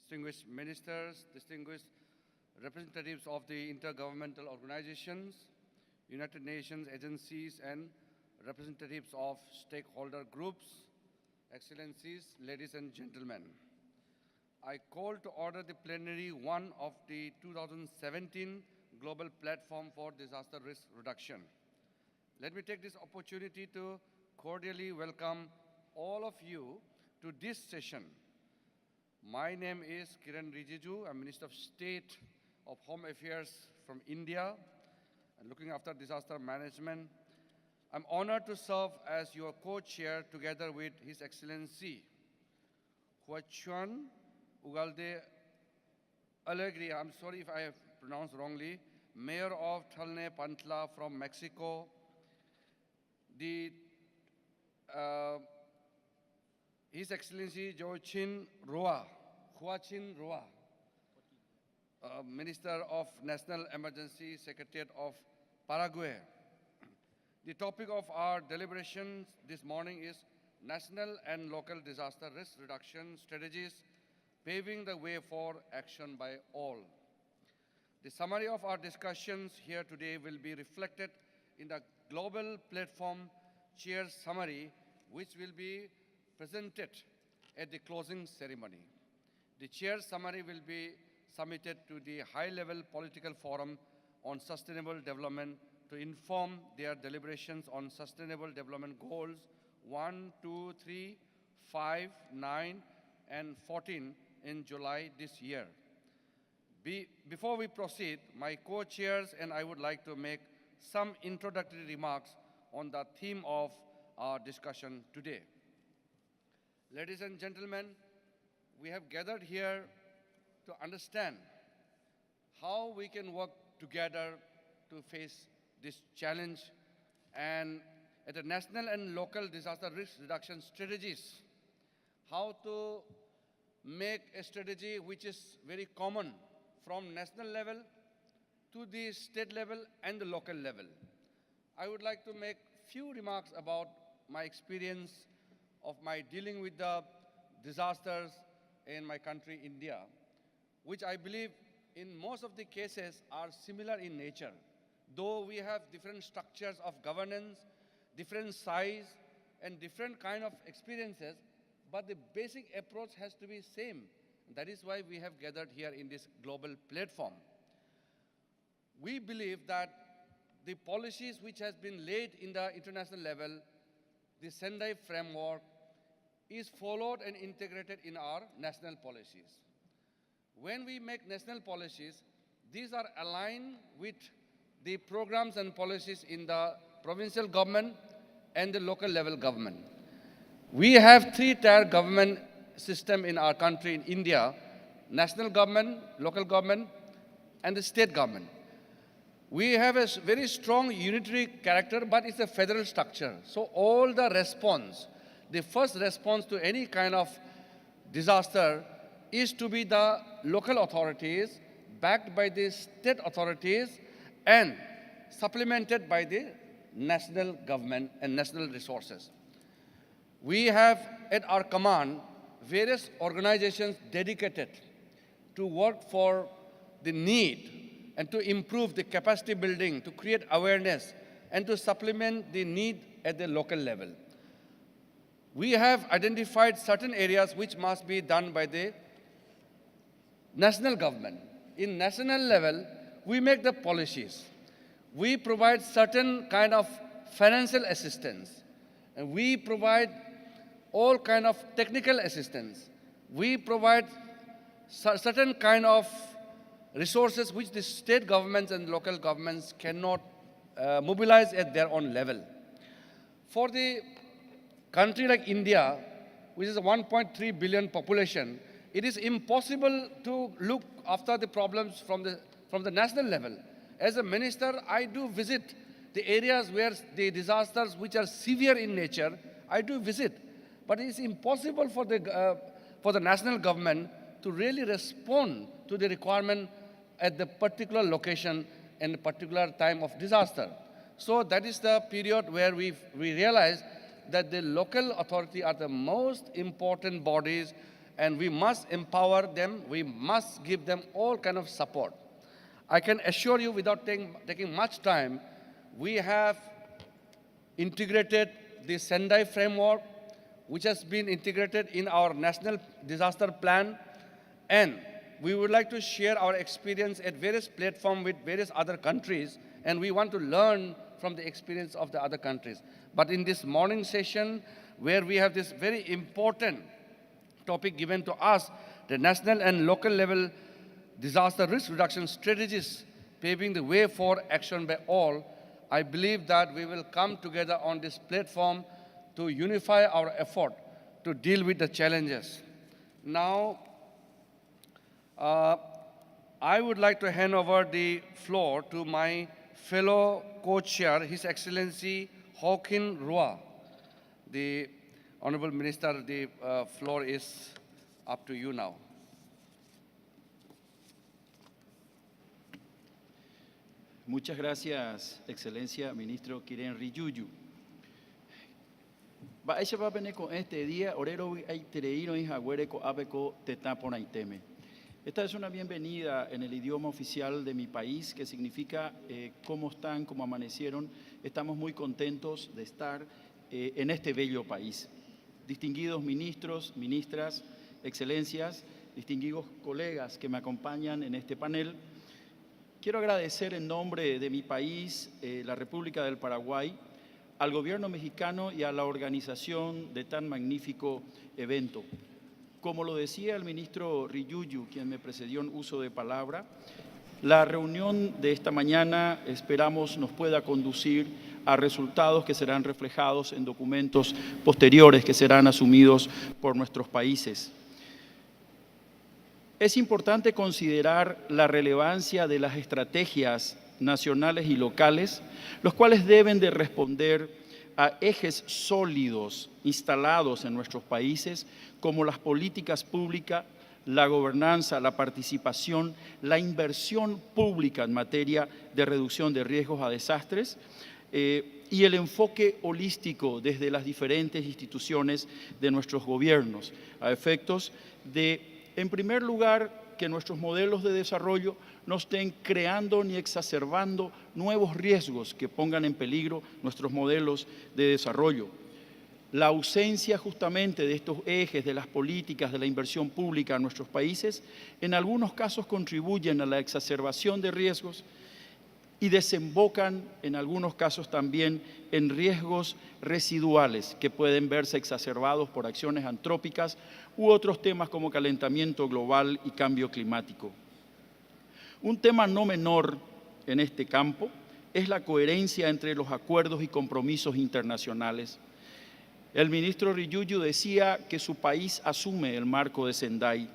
distinguished ministers, distinguished representatives of the intergovernmental organizations, United Nations agencies, and representatives of stakeholder groups, Excellencies, ladies and gentlemen. I call to order the plenary 1 of the 2017 Global Platform for Disaster Risk Reduction. Let me take this opportunity to cordially welcome all of you to this session. My name is Kiran Rijiju. I'm Minister of State of Home Affairs from India and looking after disaster management. I'm honored to serve as your co-chair together with His Excellency Huachuan Ugalde Alegria, I'm sorry if I have pronounced wrongly, Mayor of Thalne Pantla from Mexico, His Excellency Huachin Roa, Minister of National Emergency Secretariat of Paraguay. The topic of our deliberations this morning is National and Local Disaster Risk Reduction Strategies, Paving the Way for Action by All. The summary of our discussions here today will be reflected in the Global Platform Chair's summary, which will be presented at the closing ceremony. The Chair's summary will be submitted to the high-level political forum on sustainable development to inform their deliberations on Sustainable Development Goals 1, 2, 3, 5, 9, and 14 in July this year. Before we proceed, my co-chairs and I would like to make some introductory remarks on the theme of our discussion today. Ladies and gentlemen, we have gathered here to understand how we can work together to face this challenge, and at the national and local disaster risk reduction strategies, how to make a strategy which is very common from national level to the state level and the local level. I would like to make few remarks about my experience of my dealing with the disasters in my country, India, which I believe in most of the cases are similar in nature. Though we have different structures of governance, different size, and different kind of experiences, but the basic approach has to be same. That is why we have gathered here in this global platform. We believe that the policies which has been laid in the international level, the Sendai Framework, is followed and integrated in our national policies. When we make national policies, these are aligned with the programs and policies in the provincial government and the local level government. We have three-tier government system in our country, in India: national government, local government, and the state government. We have a very strong unitary character, but it's a federal structure. So all the response, the first response to any kind of disaster is to be the local authorities, backed by the state authorities, and supplemented by the national government and national resources. We have at our command various organizations dedicated to work for the need and to improve the capacity building, to create awareness, and to supplement the need at the local level. We have identified certain areas which must be done by the national government. In national level, we make the policies. We provide certain kind of financial assistance. And we provide all kind of technical assistance. We provide certain kind of resources which the state governments and local governments cannot mobilize at their own level. For the country like India, which is a 1.3 billion population, it is impossible to look after the problems from the national level. As a minister, I do visit the areas where the disasters which are severe in nature, I do visit. But it is impossible for the national government to really respond to the requirement at the particular location and the particular time of disaster. So that is the period where we realize that the local authority are the most important bodies and we must empower them. We must give them all kind of support. I can assure you, without taking much time, we have integrated the Sendai Framework, which has been integrated in our National Disaster Plan, and we would like to share our experience at various platforms with various other countries, and we want to learn from the experience of the other countries. But in this morning session, where we have this very important topic given to us, the national and local level disaster risk reduction strategies, paving the way for action by all, I believe that we will come together on this platform to unify our effort to deal with the challenges. Now, I would like to hand over the floor to my fellow co-chair, His Excellency Hawkin Rua. The Honorable Minister, the floor is up to you now. Muchas gracias, Excelencia Ministro Kiren Riyuyu. Baisha papene con este día, orero hay tereiro y jaguereco abeco tetaponaiteme. Esta es una bienvenida en el idioma oficial de mi país, que significa cómo están, cómo amanecieron. Estamos muy contentos de estar en este bello país. Distinguidos ministros, ministras, excelencias, distinguidos colegas que me acompañan en este panel, quiero agradecer en nombre de mi país, la República del Paraguay, al gobierno mexicano y a la organización de tan magnífico evento. Como lo decía el ministro Riyuyu, quien me precedió en uso de palabra, la reunión de esta mañana esperamos nos pueda conducir a resultados que serán reflejados en documentos posteriores que serán asumidos por nuestros países. Es importante considerar la relevancia de las estrategias nacionales y locales, los cuales deben de responder a ejes sólidos instalados en nuestros países, como las políticas públicas, la gobernanza, la participación, la inversión pública en materia de reducción de riesgos a desastres y el enfoque holístico desde las diferentes instituciones de nuestros gobiernos, a efectos de, en primer lugar, que nuestros modelos de desarrollo no estén creando ni exacerbando nuevos riesgos que pongan en peligro nuestros modelos de desarrollo. La ausencia justamente de estos ejes de las políticas de la inversión pública en nuestros países en algunos casos contribuyen a la exacerbación de riesgos y desembocan en algunos casos también en riesgos residuales que pueden verse exacerbados por acciones antrópicas u otros temas como calentamiento global y cambio climático. Un tema no menor en este campo es la coherencia entre los acuerdos y compromisos internacionales. El ministro Riyuyu decía que su país asume el marco de Sendai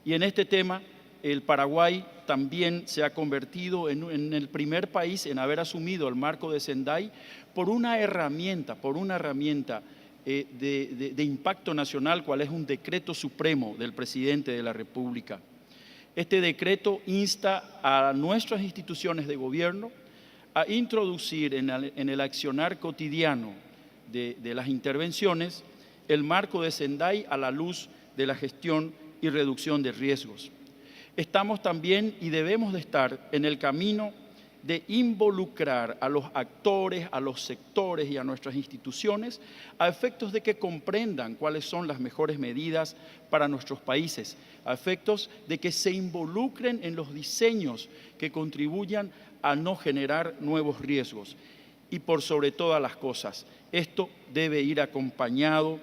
y en este tema el Paraguay también se ha convertido en el primer país en haber asumido el marco de Sendai por una herramienta de impacto nacional, cual es un decreto supremo del presidente de la República. Este decreto insta a nuestras instituciones de gobierno a introducir en el accionar cotidiano de las intervenciones el marco de Sendai a la luz de la gestión y reducción de riesgos. Estamos también y debemos de estar en el camino de involucrar a los actores, a los sectores y a nuestras instituciones a efectos de que comprendan cuáles son las mejores medidas para nuestros países, a efectos de que se involucren en los diseños que contribuyan a no generar nuevos riesgos. Y por sobre todas las cosas, esto debe ir acompañado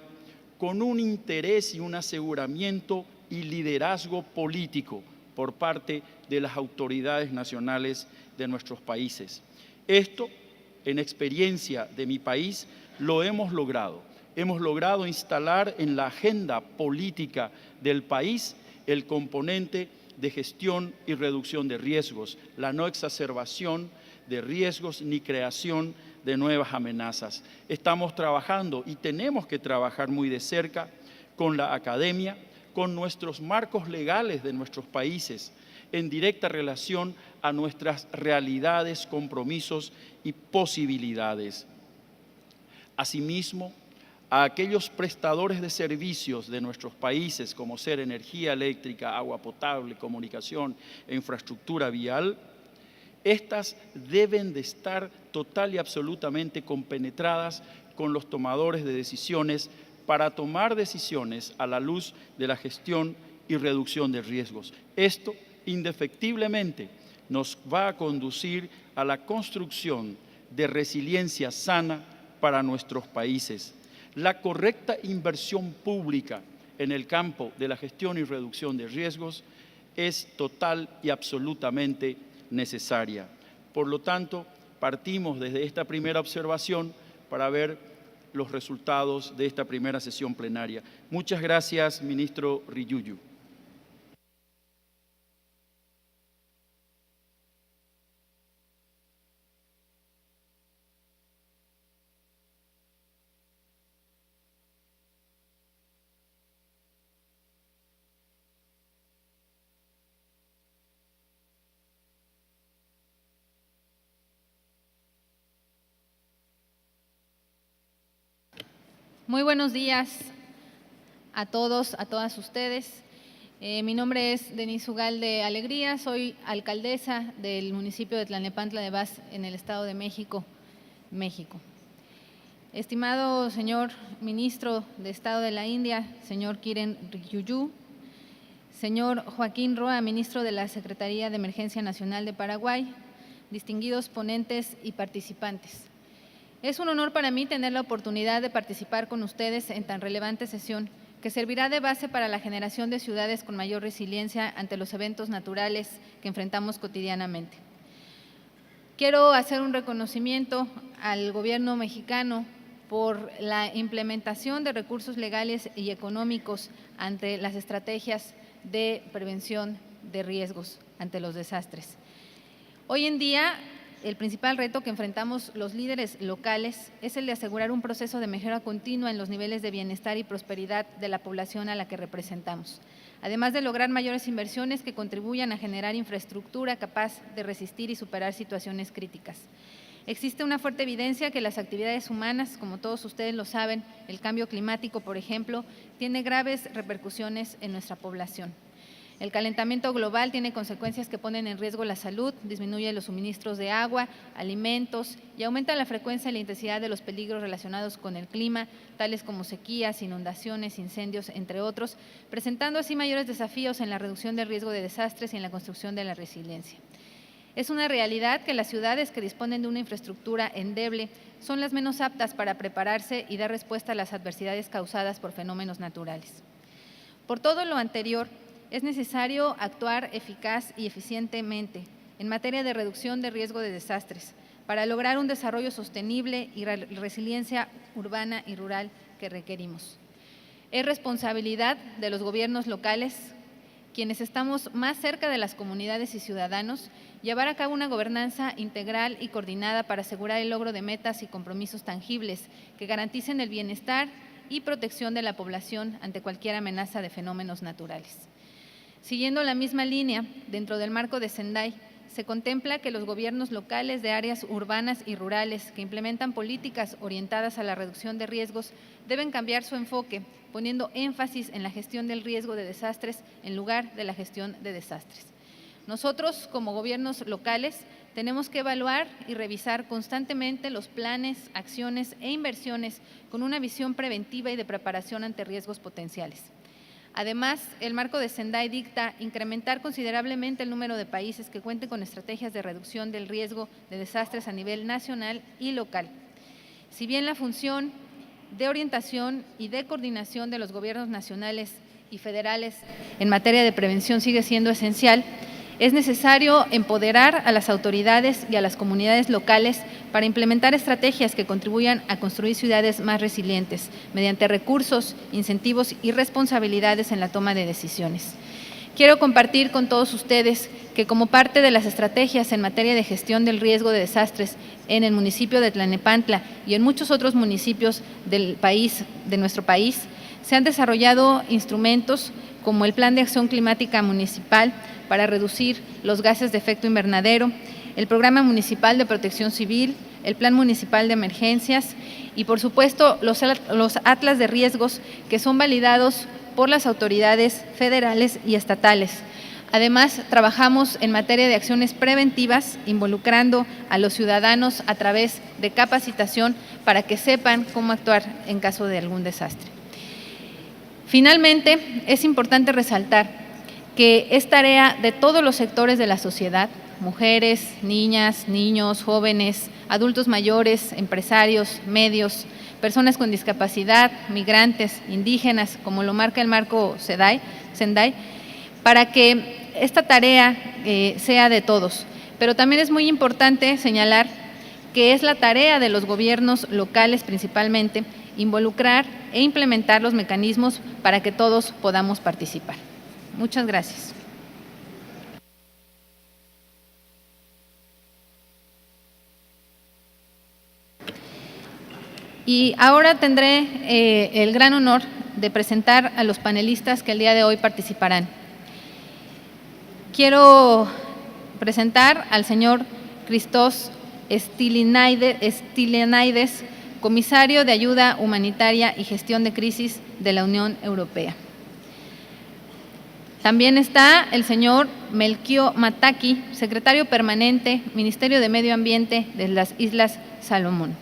con un interés y un aseguramiento y liderazgo político por parte de las autoridades nacionales de nuestros países. Esto, en experiencia de mi país, lo hemos logrado. Hemos logrado instalar en la agenda política del país el componente de gestión y reducción de riesgos, la no exacerbación de riesgos ni creación de nuevas amenazas. Estamos trabajando y tenemos que trabajar muy de cerca con la academia, con nuestros marcos legales de nuestros países, en directa relación a nuestras realidades, compromisos y posibilidades. Asimismo, a aquellos prestadores de servicios de nuestros países, como ser energía eléctrica, agua potable, comunicación e infraestructura vial, estas deben de estar total y absolutamente compenetradas con los tomadores de decisiones para tomar decisiones a la luz de la gestión y reducción de riesgos. Esto, indefectiblemente, nos va a conducir a la construcción de resiliencia sana para nuestros países. La correcta inversión pública en el campo de la gestión y reducción de riesgos es total y absolutamente necesaria. Por lo tanto, partimos desde esta primera observación para ver los resultados de esta primera sesión plenaria. Muchas gracias, ministro Riyuyu. Muy buenos días a todos, a todas ustedes. Mi nombre es Denise Ugalde Alegría, soy alcaldesa del municipio de Tlalnepantla de Vaz en el Estado de México, México. Estimado señor ministro de Estado de la India, señor Kiren Riyuyu, señor Joaquín Roa, ministro de la Secretaría de Emergencia Nacional de Paraguay, distinguidos ponentes y participantes. Es un honor para mí tener la oportunidad de participar con ustedes en tan relevante sesión que servirá de base para la generación de ciudades con mayor resiliencia ante los eventos naturales que enfrentamos cotidianamente. Quiero hacer un reconocimiento al gobierno mexicano por la implementación de recursos legales y económicos ante las estrategias de prevención de riesgos ante los desastres. Hoy en día, el principal reto que enfrentamos los líderes locales es el de asegurar un proceso de mejora continua en los niveles de bienestar y prosperidad de la población a la que representamos, además de lograr mayores inversiones que contribuyan a generar infraestructura capaz de resistir y superar situaciones críticas. Existe una fuerte evidencia que las actividades humanas, como todos ustedes lo saben, el cambio climático, por ejemplo, tiene graves repercusiones en nuestra población. El calentamiento global tiene consecuencias que ponen en riesgo la salud, disminuye los suministros de agua, alimentos y aumenta la frecuencia y la intensidad de los peligros relacionados con el clima, tales como sequías, inundaciones, incendios, entre otros, presentando así mayores desafíos en la reducción del riesgo de desastres y en la construcción de la resiliencia. Es una realidad que las ciudades que disponen de una infraestructura endeble son las menos aptas para prepararse y dar respuesta a las adversidades causadas por fenómenos naturales. Por todo lo anterior, es necesario actuar eficaz y eficientemente en materia de reducción de riesgo de desastres para lograr un desarrollo sostenible y resiliencia urbana y rural que requerimos. Es responsabilidad de los gobiernos locales, quienes estamos más cerca de las comunidades y ciudadanos, llevar a cabo una gobernanza integral y coordinada para asegurar el logro de metas y compromisos tangibles que garanticen el bienestar y protección de la población ante cualquier amenaza de fenómenos naturales. Siguiendo la misma línea, dentro del marco de Sendai, se contempla que los gobiernos locales de áreas urbanas y rurales que implementan políticas orientadas a la reducción de riesgos deben cambiar su enfoque, poniendo énfasis en la gestión del riesgo de desastres en lugar de la gestión de desastres. Nosotros, como gobiernos locales, tenemos que evaluar y revisar constantemente los planes, acciones e inversiones con una visión preventiva y de preparación ante riesgos potenciales. Además, el marco de Sendai dicta incrementar considerablemente el número de países que cuenten con estrategias de reducción del riesgo de desastres a nivel nacional y local. Si bien la función de orientación y de coordinación de los gobiernos nacionales y federales en materia de prevención sigue siendo esencial, es necesario empoderar a las autoridades y a las comunidades locales para implementar estrategias que contribuyan a construir ciudades más resilientes mediante recursos, incentivos y responsabilidades en la toma de decisiones. Quiero compartir con todos ustedes que como parte de las estrategias en materia de gestión del riesgo de desastres en el municipio de Tlalnepantla y en muchos otros municipios del país, de nuestro país, se han desarrollado instrumentos como el Plan de Acción Climática Municipal para reducir los gases de efecto invernadero, el Programa Municipal de Protección Civil, el Plan Municipal de Emergencias y, por supuesto, los atlas de riesgos que son validados por las autoridades federales y estatales. Además, trabajamos en materia de acciones preventivas, involucrando a los ciudadanos a través de capacitación para que sepan cómo actuar en caso de algún desastre. Finalmente, es importante resaltar que es tarea de todos los sectores de la sociedad, mujeres, niñas, niños, jóvenes, adultos mayores, empresarios, medios, personas con discapacidad, migrantes, indígenas, como lo marca el marco Sendai, para que esta tarea sea de todos. Pero también es muy importante señalar que es la tarea de los gobiernos locales principalmente involucrar e implementar los mecanismos para que todos podamos participar. Muchas gracias. Y ahora tendré el gran honor de presentar a los panelistas que el día de hoy participarán. Quiero presentar al señor Christos Stylianides, comisario de Ayuda Humanitaria y Gestión de Crisis de la Unión Europea. También está el señor Melchior Mataki, secretario permanente, Ministerio de Medio Ambiente de las Islas Salomón.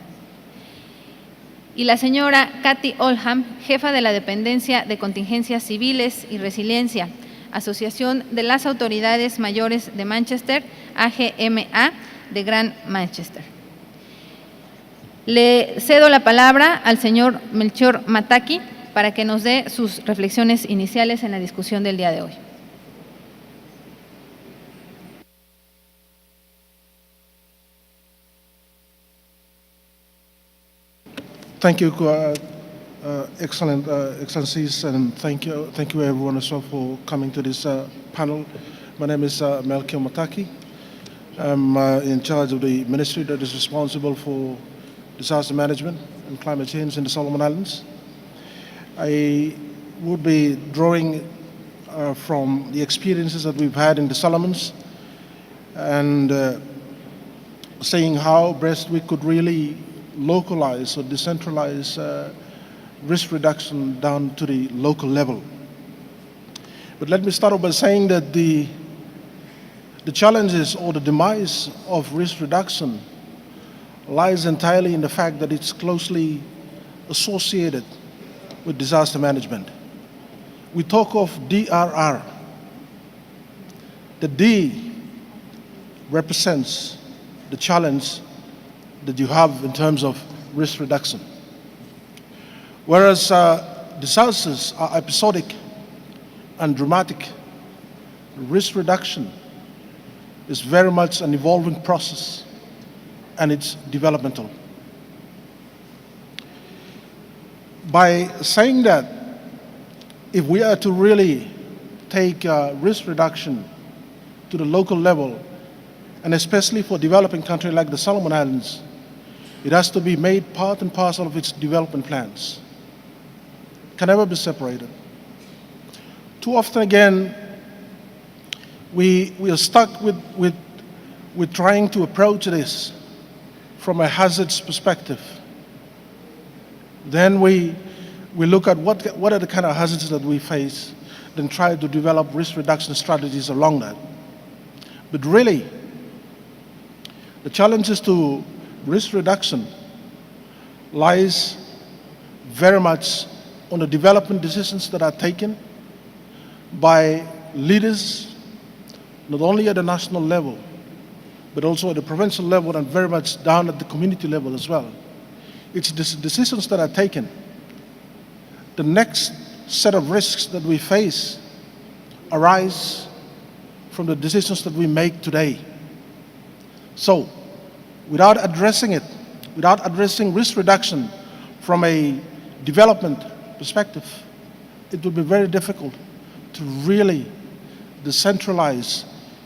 Y la señora Kathy Oldham, jefa de la Dependencia de Contingencias Civiles y Resiliencia, Asociación de las Autoridades Mayores de Manchester, AGMA, de Gran Manchester. Le cedo la palabra al señor Melchior Mataki para que nos dé sus reflexiones iniciales en la discusión del día de hoy. Thank you, Excellencies, and thank you everyone as well for coming to this panel. My name is Melchior Mataki. I'm in charge of the ministry that is responsible for disaster management and climate change in the Solomon Islands. I would be drawing from the experiences that we've had in the Solomons and saying how best we could really localize or decentralize risk reduction down to the local level. But let me start off by saying that the challenges or the demise of risk reduction lies entirely in the fact that it's closely associated with disaster management. We talk of DRR. The D represents the challenge that you have in terms of risk reduction. Whereas disasters are episodic and dramatic, risk reduction is very much an evolving process and it's developmental. By saying that, if we are to really take risk reduction to the local level, and especially for developing countries like the Solomon Islands, it has to be made part and parcel of its development plans. Can never be separated. Too often again, we are stuck with trying to approach this from a hazards perspective. Then we look at what are the kind of hazards that we face, then try to develop risk reduction strategies along that. But really, the challenges to risk reduction lies very much on the development decisions that are taken by leaders, not only at the national level, but also at the provincial level and very much down at the community level as well. It's the decisions that are taken. The next set of risks that we face arise from the decisions that we make today. So, without addressing it, without addressing risk reduction from a development perspective, it would be very difficult to really decentralize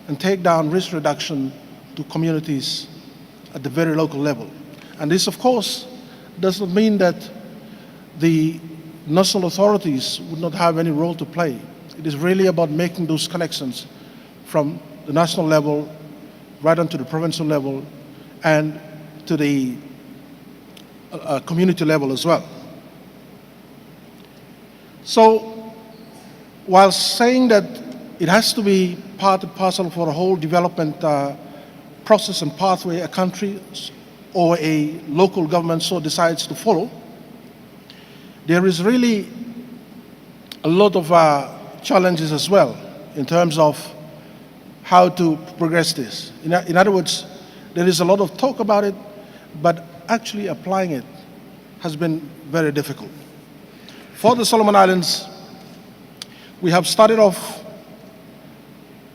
and take down risk reduction to communities at the very local level. And this, of course, does not mean that the national authorities would not have any role to play. It is really about making those connections from the national level right onto the provincial level and to the community level as well. So, while saying that it has to be part and parcel for a whole development process and pathway a country or a local government so decides to follow, there is really a lot of challenges as well in terms of how to progress this. In other words, there is a lot of talk about it, but actually applying it has been very difficult. For the Solomon Islands, we have started off,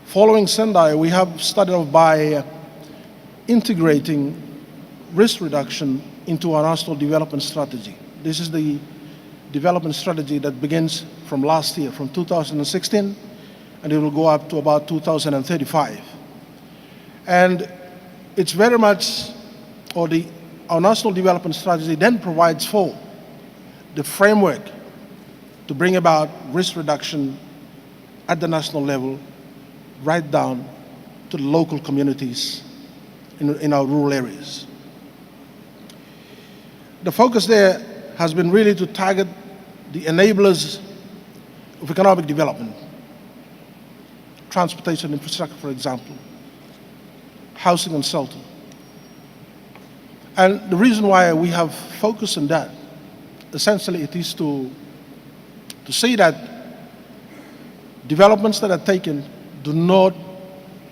following Sendai, we have started off by integrating risk reduction into our national development strategy. This is the development strategy that begins from last year, from 2016, and it will go up to about 2035. And it's very much, our national development strategy then provides for the framework to bring about risk reduction at the national level, right down to the local communities in our rural areas. The focus there has been really to target the enablers of economic development, transportation infrastructure, for example, housing and shelter. And the reason why we have focused on that, essentially it is to see that developments that are taken do not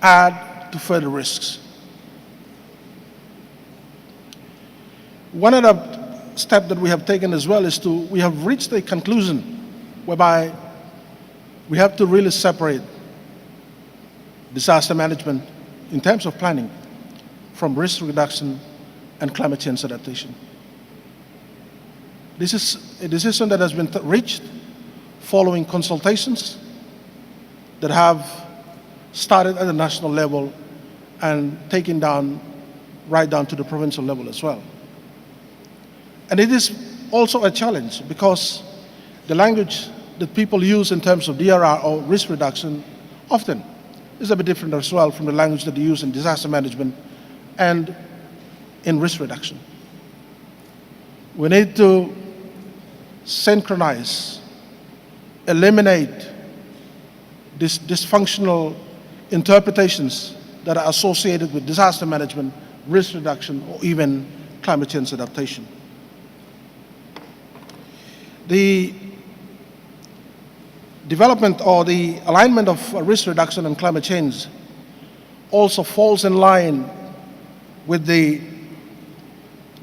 add to further risks. One other step that we have taken as well is we have reached a conclusion whereby we have to really separate disaster management in terms of planning from risk reduction and climate change adaptation. This is a decision that has been reached following consultations that have started at the national level and taken down right down to the provincial level as well. And it is also a challenge because the language that people use in terms of DRR or risk reduction often is a bit different as well from the language that they use in disaster management and in risk reduction. We need to synchronize, eliminate these dysfunctional interpretations that are associated with disaster management, risk reduction, or even climate change adaptation. The development or the alignment of risk reduction and climate change also falls in line with the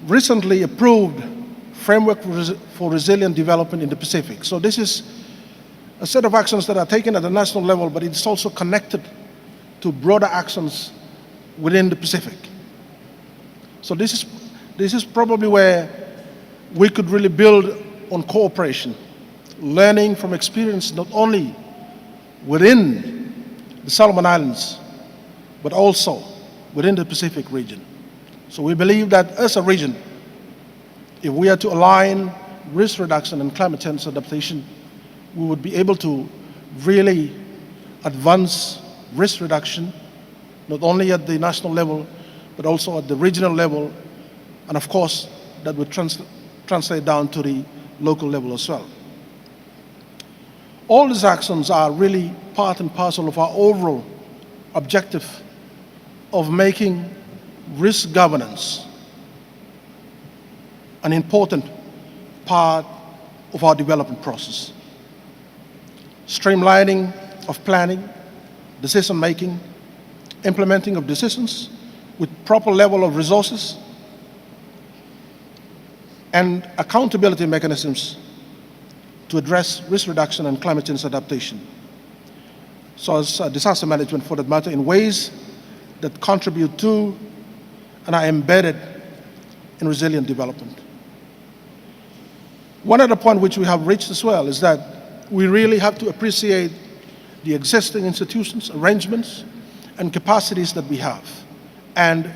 recently approved Framework for Resilient Development in the Pacific. So this is a set of actions that are taken at the national level, but it's also connected to broader actions within the Pacific. So this is probably where we could really build on cooperation, learning from experience not only within the Solomon Islands, but also within the Pacific region. So we believe that as a region, if we are to align risk reduction and climate change adaptation, we would be able to really advance risk reduction, not only at the national level, but also at the regional level, and of course, that would translate down to the local level as well. All these actions are really part and parcel of our overall objective of making risk governance an important part of our development process. Streamlining of planning, decision making, implementing of decisions with proper level of resources, and accountability mechanisms to address risk reduction and climate change adaptation. So as disaster management for that matter, in ways that contribute to and are embedded in resilient development. One other point which we have reached as well is that we really have to appreciate the existing institutions, arrangements, and capacities that we have. And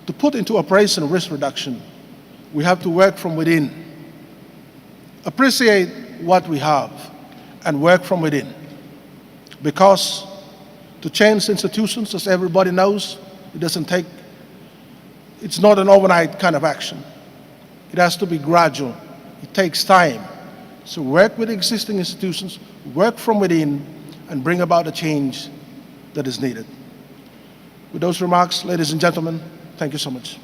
to put into operation risk reduction, we have to work from within. Appreciate what we have and work from within. Because to change institutions, as everybody knows, it doesn't take It's not an overnight kind of action. It has to be gradual. It takes time. So work with existing institutions, work from within, and bring about a change that is needed. With those remarks, ladies and gentlemen, thank you so much.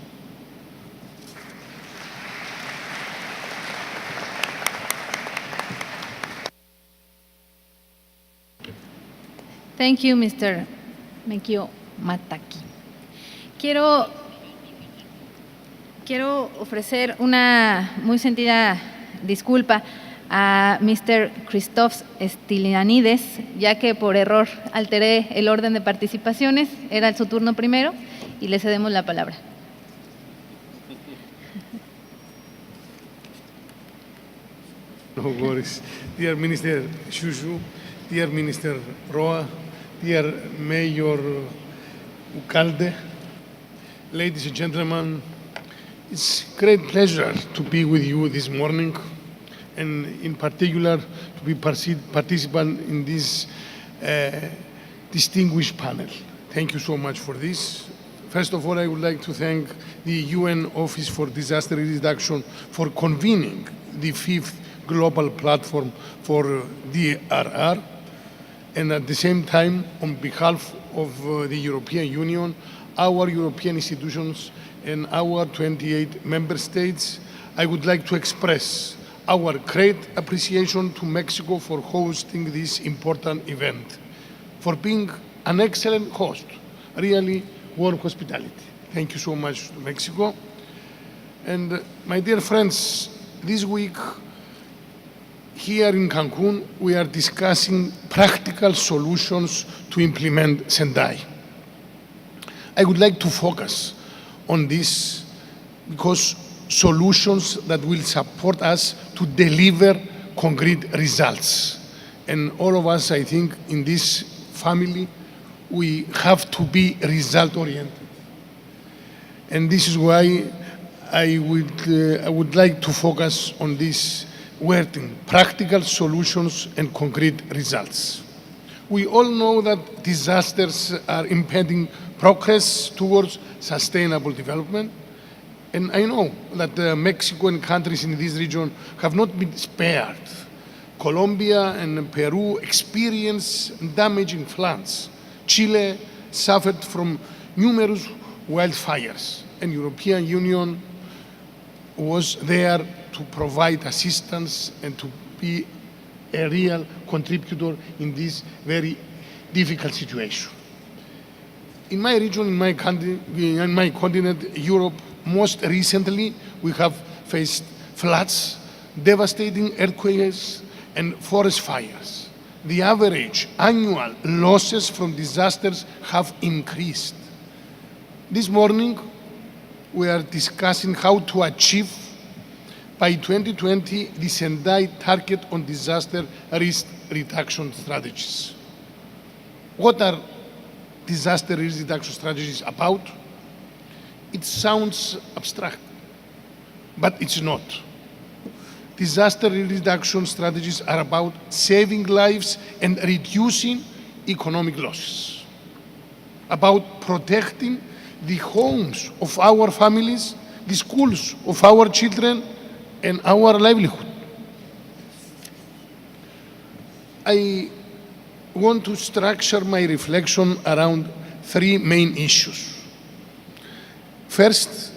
Thank you, Mr. Mekio Mataki. Quiero ofrecer una muy sentida disculpa a Mr. Christoph Stylianides, ya que por error alteré el orden de participaciones, era su turno primero, y le cedemos la palabra. No worries. Dear Minister Shushu, dear Minister Roa, dear Mayor Ucalde, ladies and gentlemen, it's a great pleasure to be with you this morning, and in particular to be participant in this distinguished panel. Thank you so much for this. First of all, I would like to thank the UN Office for Disaster Reduction for convening the 5th Global Platform for DRR, and at the same time, on behalf of the European Union, our European institutions, and our 28 member states, I would like to express our great appreciation to Mexico for hosting this important event, for being an excellent host, really warm hospitality. Thank you so much to Mexico. And my dear friends, this week here in Cancun, we are discussing practical solutions to implement Sendai. I would like to focus on this because solutions that will support us to deliver concrete results. And all of us, I think, in this family, we have to be result-oriented. And this is why I would like to focus on this wording, practical solutions and concrete results. We all know that disasters are impeding progress towards sustainable development. And I know that the Mexican countries in this region have not been spared. Colombia and Peru experienced damaging floods. Chile suffered from numerous wildfires, and European Union was there to provide assistance and to be a real contributor in this very difficult situation. In my region, in my country, in my continent, Europe, most recently, we have faced floods, devastating earthquakes, and forest fires. The average annual losses from disasters have increased. This morning, we are discussing how to achieve by 2020 the Sendai target on disaster risk reduction strategies. What are disaster risk reduction strategies about? It sounds abstract, but it's not. Disaster reduction strategies are about saving lives and reducing economic losses, about protecting the homes of our families, the schools of our children, and our livelihood. I want to structure my reflection around three main issues. First,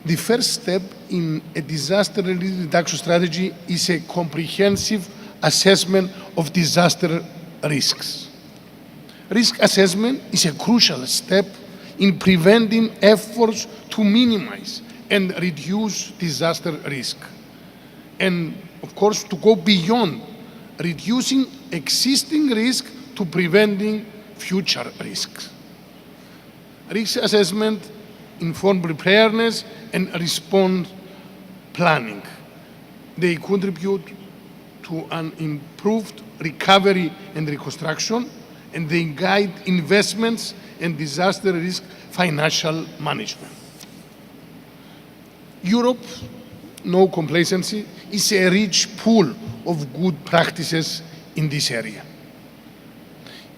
the first step in a disaster reduction strategy is a comprehensive assessment of disaster risks. Risk assessment is a crucial step in preventing efforts to minimize and reduce disaster risk. And of course, to go beyond reducing existing risk to preventing future risks. Risk assessment informs preparedness and response planning. They contribute to an improved recovery and reconstruction, and they guide investments and disaster risk financial management. Europe, no complacency, is a rich pool of good practices in this area.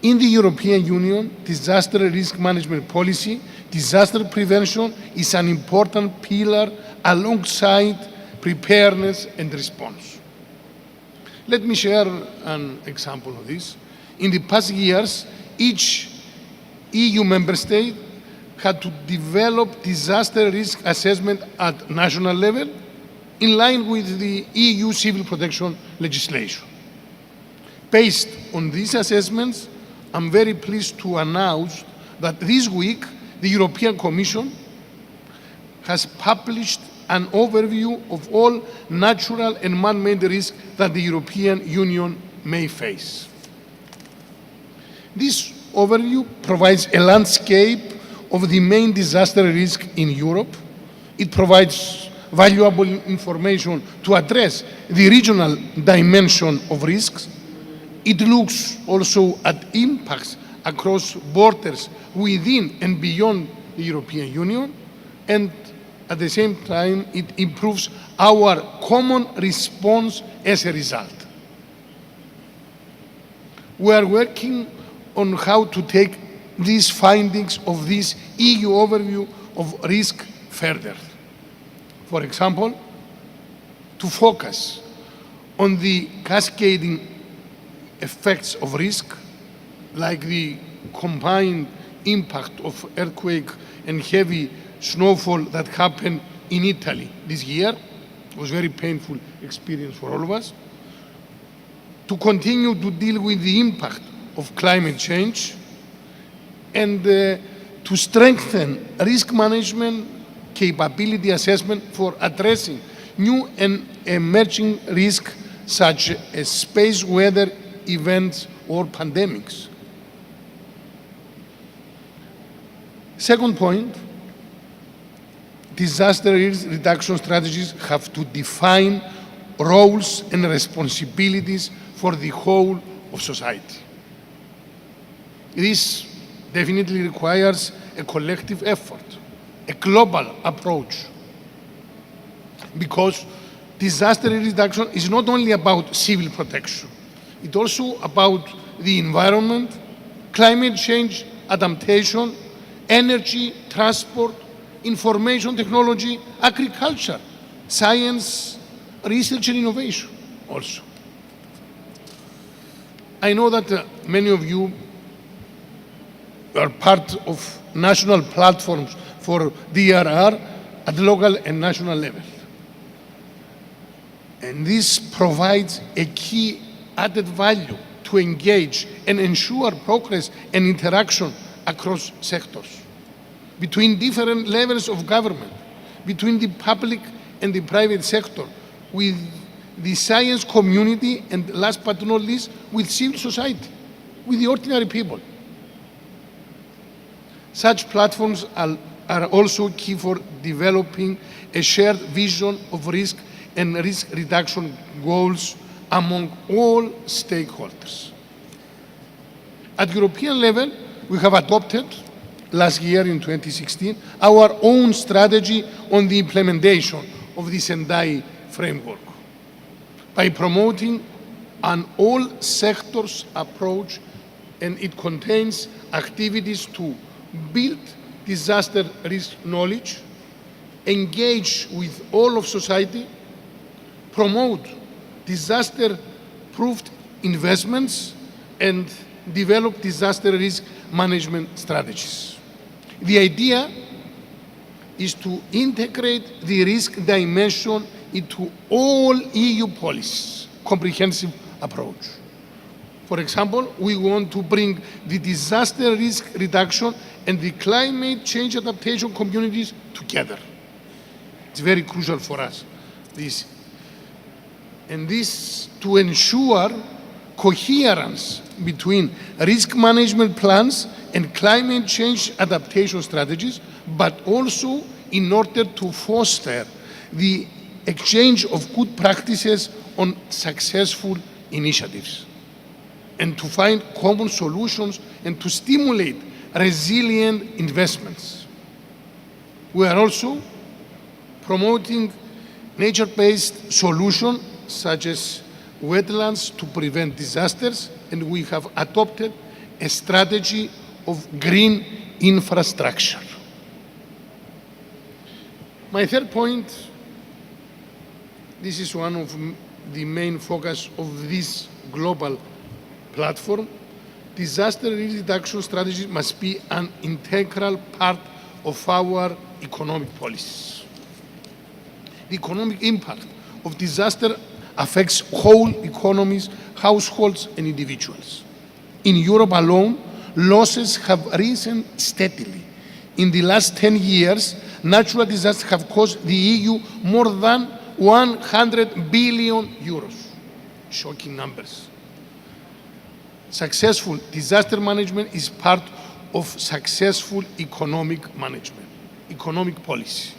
In the European Union, disaster risk management policy Disaster prevention is an important pillar alongside preparedness and response. Let me share an example of this. In the past years, each EU member state had to develop disaster risk assessment at national level in line with the EU civil protection legislation. Based on these assessments, I'm very pleased to announce that this week the European Commission has published an overview of all natural and man-made risks that the European Union may face. This overview provides a landscape of the main disaster risks in Europe. It provides valuable information to address the regional dimension of risks. It looks also at impacts across borders within and beyond the European Union, and at the same time, it improves our common response as a result. We are working on how to take these findings of this EU overview of risk further. For example, to focus on the cascading effects of risk, like the combined impact of earthquake and heavy snowfall that happened in Italy this year. It was a very painful experience for all of us. To continue to deal with the impact of climate change, and to strengthen risk management capability assessment for addressing new and emerging risks such as space weather events or pandemics. Second point, disaster risk reduction strategies have to define roles and responsibilities for the whole of society. This definitely requires a collective effort, a global approach, because disaster reduction is not only about civil protection, it's also about the environment, climate change adaptation, energy, transport, information technology, agriculture, science, research and innovation also. I know that many of you are part of national platforms for DRR at local and national level. And this provides a key added value to engage and ensure progress and interaction across sectors, between different levels of government, between the public and the private sector, with the science community, and last but not least, with civil society, with the ordinary people. Such platforms are also key for developing a shared vision of risk and risk reduction goals among all stakeholders. At European level, we have adopted last year in 2016 our own strategy on the implementation of the Sendai Framework by promoting an all sectors approach, and it contains activities to build disaster risk knowledge, engage with all of society, promote disaster-proofed investments, and develop disaster risk management strategies. The idea is to integrate the risk dimension into all EU policies, comprehensive approach. For example, we want to bring the disaster risk reduction and the climate change adaptation communities together. It's very crucial for us, this. And this to ensure coherence between risk management plans and climate change adaptation strategies, but also in order to foster the exchange of good practices on successful initiatives, and to find common solutions and to stimulate resilient investments. We are also promoting nature-based solutions such as wetlands to prevent disasters, and we have adopted a strategy of green infrastructure. My third point, this is one of the main focus of this global platform. Disaster risk reduction strategy must be an integral part of our economic policies. The economic impact of disaster affects whole economies, households, and individuals. In Europe alone, losses have risen steadily. In the last 10 years, natural disasters have cost the EU more than 100 billion euros. Shocking numbers. Successful disaster management is part of successful economic management, economic policy.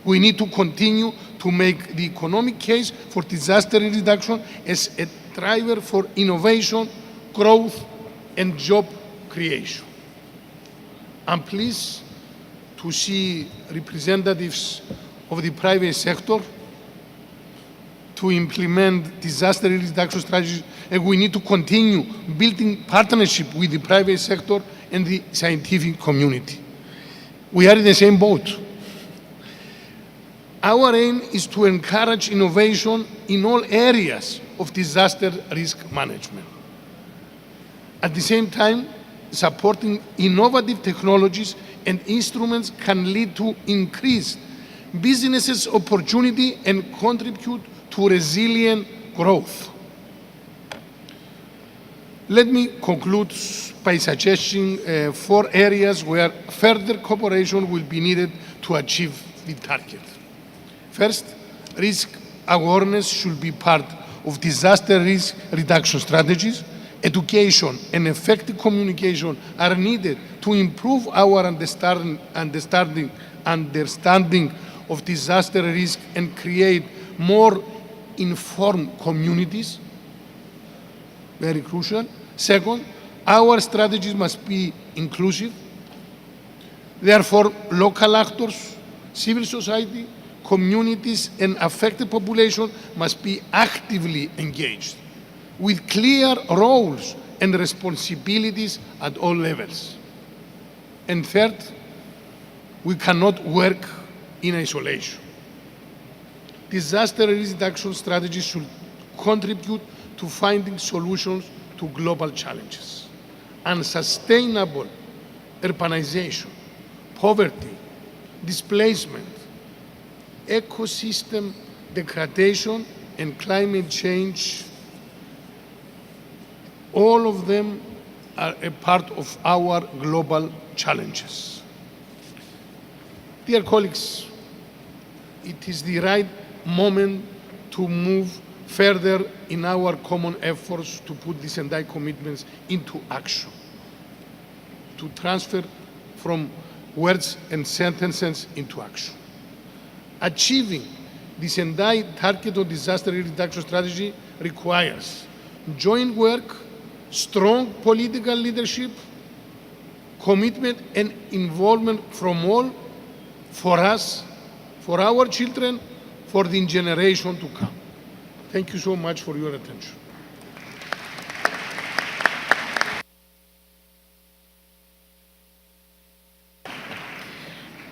We need to continue to make the economic case for disaster reduction as a driver for innovation, growth, and job creation. I'm pleased to see representatives of the private sector to implement disaster reduction strategies, and we need to continue building partnership with the private sector and the scientific community. We are in the same boat. Our aim is to encourage innovation in all areas of disaster risk management. At the same time, supporting innovative technologies and instruments can lead to increased business opportunity and contribute to resilient growth. Let me conclude by suggesting 4 areas where further cooperation will be needed to achieve the target. First, risk awareness should be part of disaster risk reduction strategies. Education and effective communication are needed to improve our understanding of disaster risk and create more informed communities. Very crucial. Second, our strategies must be inclusive. Therefore, local actors, civil society, communities, and affected population must be actively engaged with clear roles and responsibilities at all levels. And third, we cannot work in isolation. Disaster risk reduction strategies should contribute to finding solutions to global challenges. Unsustainable urbanization, poverty, displacement, ecosystem degradation, and climate change, all of them are a part of our global challenges. Dear colleagues, it is the right moment to move further in our common efforts to put the Sendai commitments into action, to transfer from words and sentences into action. Achieving the Sendai target of disaster reduction strategy requires joint work, strong political leadership, commitment and involvement from all, for us, for our children, for the generation to come. Thank you so much for your attention.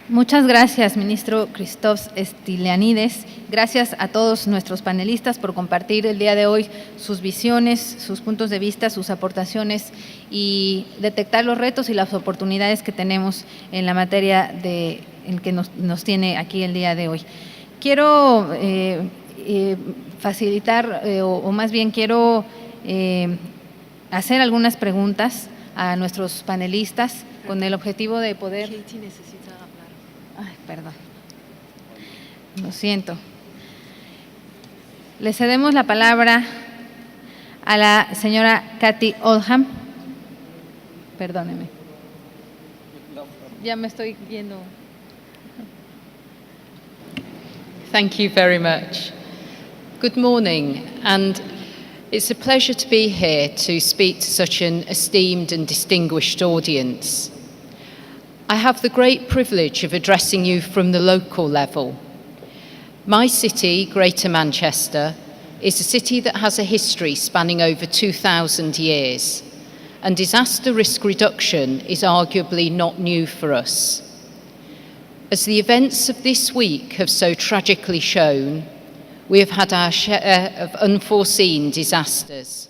Muchas gracias, ministro Christos Stylianides. Gracias a todos nuestros panelistas por compartir el día de hoy sus visiones, sus puntos de vista, sus aportaciones y detectar los retos y las oportunidades que tenemos en la materia en que nos tiene aquí el día de hoy. Quiero facilitar, o más bien quiero hacer algunas preguntas a nuestros panelistas con el objetivo de poder… Katie necesita hablar. Ay, perdón. Lo siento. Le cedemos la palabra a la señora Kathy Oldham. Perdóneme. Ya me estoy viendo. Thank you very much. Good morning, and it's a pleasure to be here to speak to such an esteemed and distinguished audience. I have the great privilege of addressing you from the local level. My city, Greater Manchester, is a city that has a history spanning over 2,000 years, and disaster risk reduction is arguably not new for us. As the events of this week have so tragically shown, we have had our share of unforeseen disasters.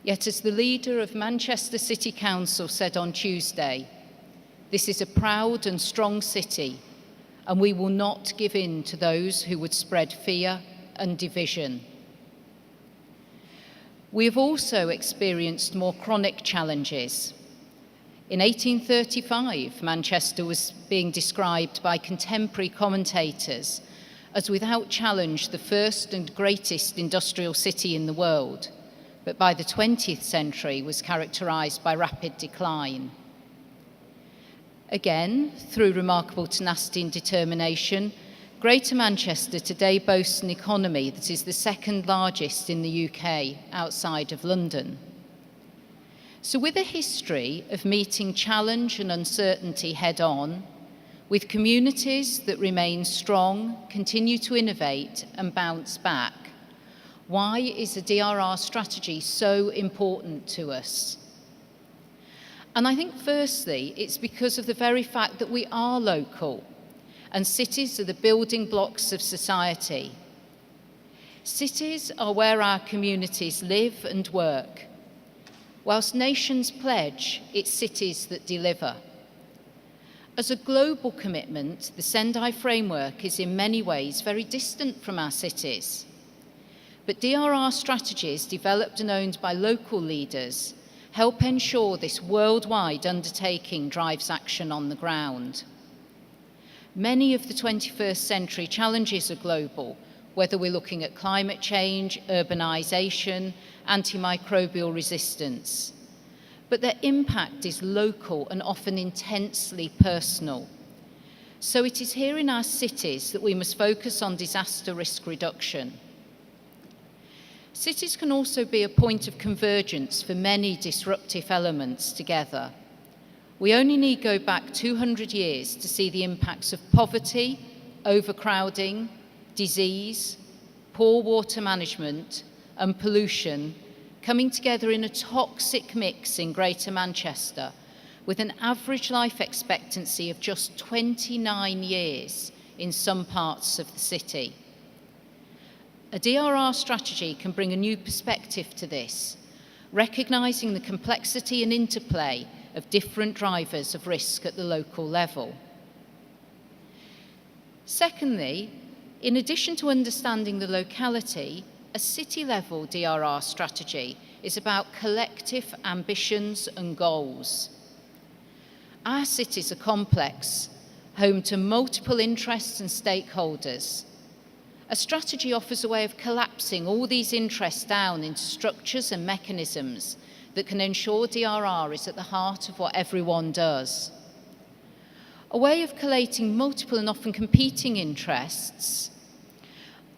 Yet as the leader of Manchester City Council said on Tuesday, this is a proud and strong city, and we will not give in to those who would spread fear and division. We have also experienced more chronic challenges. In 1835, Manchester was being described by contemporary commentators as without challenge the first and greatest industrial city in the world, but by the 20th century was characterised by rapid decline. Again, through remarkable tenacity and determination, Greater Manchester today boasts an economy that is the second largest in the UK outside of London. So with a history of meeting challenge and uncertainty head-on, with communities that remain strong, continue to innovate and bounce back, why is a DRR strategy so important to us? And I think firstly, it's because of the very fact that we are local, and cities are the building blocks of society. Cities are where our communities live and work. Whilst nations pledge, it's cities that deliver. As a global commitment, the Sendai Framework is in many ways very distant from our cities. But DRR strategies developed and owned by local leaders help ensure this worldwide undertaking drives action on the ground. Many of the 21st century challenges are global, whether we're looking at climate change, urbanisation, antimicrobial resistance. But their impact is local and often intensely personal. So it is here in our cities that we must focus on disaster risk reduction. Cities can also be a point of convergence for many disruptive elements together. We only need go back 200 years to see the impacts of poverty, overcrowding, disease, poor water management, and pollution coming together in a toxic mix in Greater Manchester, with an average life expectancy of just 29 years in some parts of the city. A DRR strategy can bring a new perspective to this, recognising the complexity and interplay of different drivers of risk at the local level. Secondly, in addition to understanding the locality, a city-level DRR strategy is about collective ambitions and goals. Our cities are complex, home to multiple interests and stakeholders. A strategy offers a way of collapsing all these interests down into structures and mechanisms that can ensure DRR is at the heart of what everyone does. A way of collating multiple and often competing interests.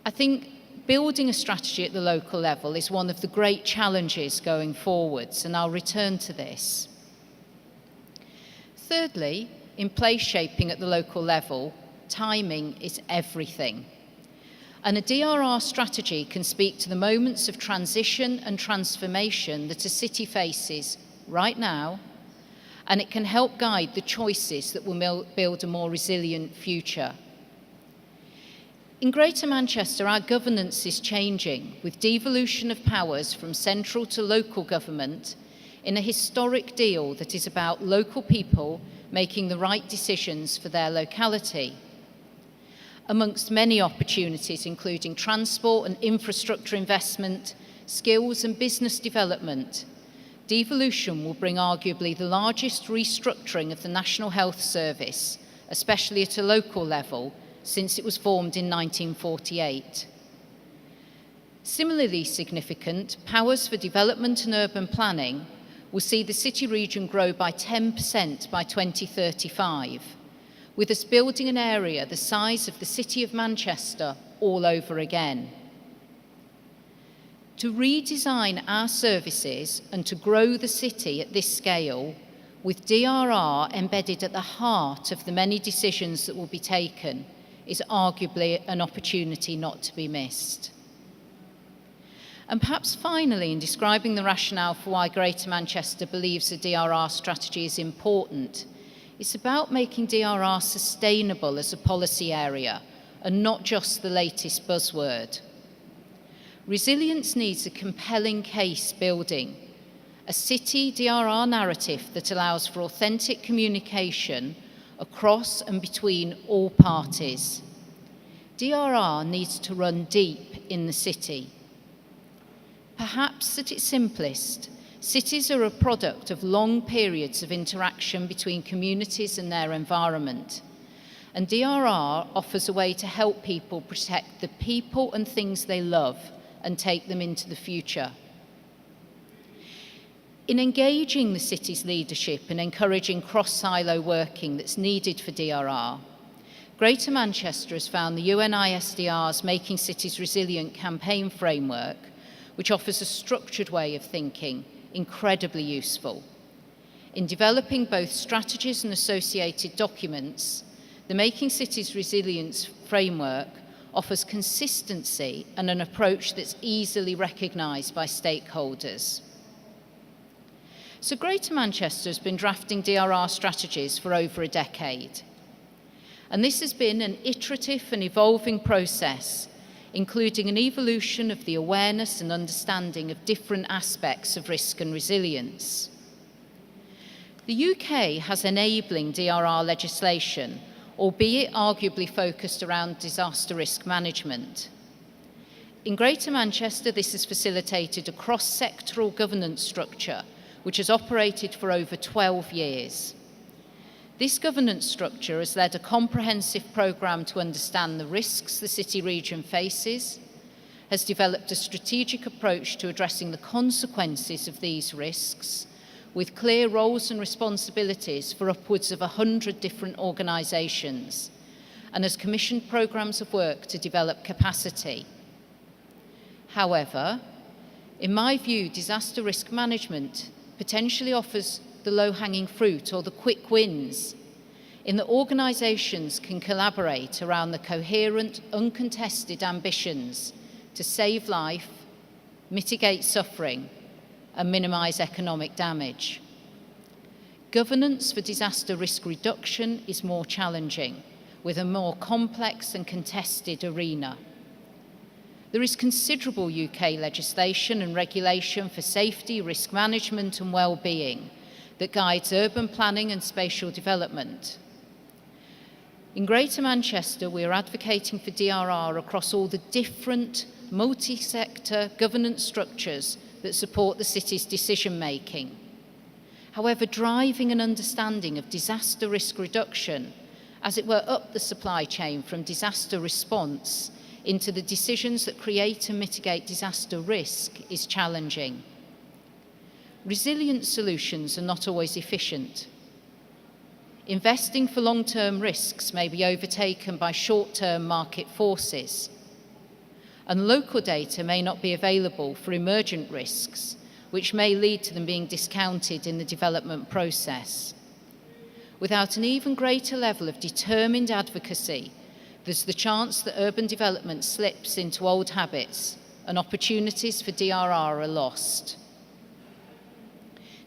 I think building a strategy at the local level is one of the great challenges going forwards, and I'll return to this. Thirdly, in place shaping at the local level, timing is everything. And a DRR strategy can speak to the moments of transition and transformation that a city faces right now, and it can help guide the choices that will build a more resilient future. In Greater Manchester, our governance is changing, with devolution of powers from central to local government in a historic deal that is about local people making the right decisions for their locality. Amongst many opportunities, including transport and infrastructure investment, skills and business development, devolution will bring arguably the largest restructuring of the National Health Service, especially at a local level, since it was formed in 1948. Similarly significant, powers for development and urban planning will see the city region grow by 10% by 2035, with us building an area the size of the city of Manchester all over again. To redesign our services and to grow the city at this scale, with DRR embedded at the heart of the many decisions that will be taken, is arguably an opportunity not to be missed. And perhaps finally, in describing the rationale for why Greater Manchester believes a DRR strategy is important, It's about making DRR sustainable as a policy area and not just the latest buzzword. Resilience needs a compelling case building, a city DRR narrative that allows for authentic communication across and between all parties. DRR needs to run deep in the city. Perhaps at its simplest, cities are a product of long periods of interaction between communities and their environment. And DRR offers a way to help people protect the people and things they love and take them into the future. In engaging the city's leadership and encouraging cross-silo working that's needed for DRR, Greater Manchester has found the UNISDR's Making Cities Resilient campaign framework, which offers a structured way of thinking, incredibly useful. In developing both strategies and associated documents, the Making Cities Resilience framework offers consistency and an approach that's easily recognised by stakeholders. So Greater Manchester has been drafting DRR strategies for over a decade. And this has been an iterative and evolving process, including an evolution of the awareness and understanding of different aspects of risk and resilience. The UK has enabling DRR legislation, albeit arguably focused around disaster risk management. In Greater Manchester, this has facilitated a cross-sectoral governance structure which has operated for over 12 years. This governance structure has led a comprehensive programme to understand the risks the city region faces, has developed a strategic approach to addressing the consequences of these risks, with clear roles and responsibilities for upwards of 100 different organisations, and has commissioned programmes of work to develop capacity. However, in my view, disaster risk management potentially offers the low-hanging fruit or the quick wins, in that organisations can collaborate around the coherent, uncontested ambitions to save life, mitigate suffering, and minimise economic damage. Governance for disaster risk reduction is more challenging, with a more complex and contested arena. There is considerable UK legislation and regulation for safety, risk management and well-being that guides urban planning and spatial development. In Greater Manchester, we are advocating for DRR across all the different multi-sector governance structures that support the city's decision-making. However, driving an understanding of disaster risk reduction, as it were up the supply chain from disaster response into the decisions that create and mitigate disaster risk, is challenging. Resilient solutions are not always efficient. Investing for long-term risks may be overtaken by short-term market forces, and local data may not be available for emergent risks, which may lead to them being discounted in the development process. Without an even greater level of determined advocacy, there's the chance that urban development slips into old habits and opportunities for DRR are lost.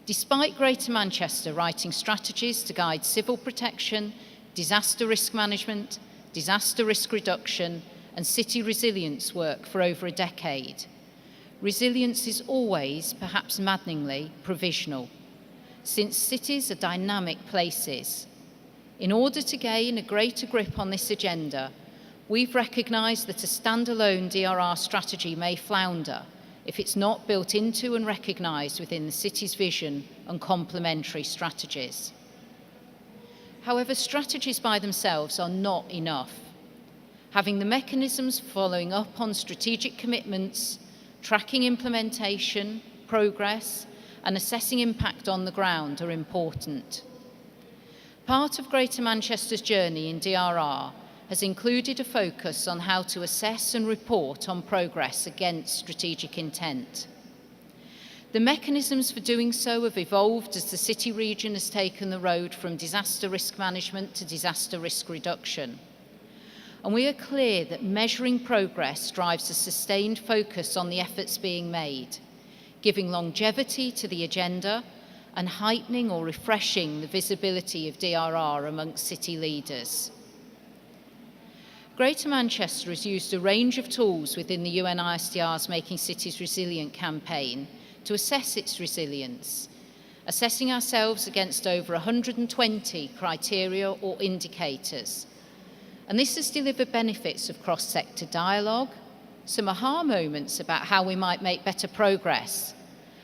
Despite Greater Manchester writing strategies to guide civil protection, disaster risk management, disaster risk reduction, and city resilience work for over a decade, resilience is always, perhaps maddeningly, provisional, since cities are dynamic places. In order to gain a greater grip on this agenda, we've recognised that a standalone DRR strategy may flounder if it's not built into and recognised within the city's vision and complementary strategies. However, strategies by themselves are not enough. Having the mechanisms following up on strategic commitments, tracking implementation, progress, and assessing impact on the ground are important. Part of Greater Manchester's journey in DRR has included a focus on how to assess and report on progress against strategic intent. The mechanisms for doing so have evolved as the city region has taken the road from disaster risk management to disaster risk reduction. And we are clear that measuring progress drives a sustained focus on the efforts being made, giving longevity to the agenda and heightening or refreshing the visibility of DRR amongst city leaders. Greater Manchester has used a range of tools within the UNISDR's Making Cities Resilient campaign to assess its resilience, assessing ourselves against over 120 criteria or indicators. And this has delivered benefits of cross-sector dialogue, some aha moments about how we might make better progress,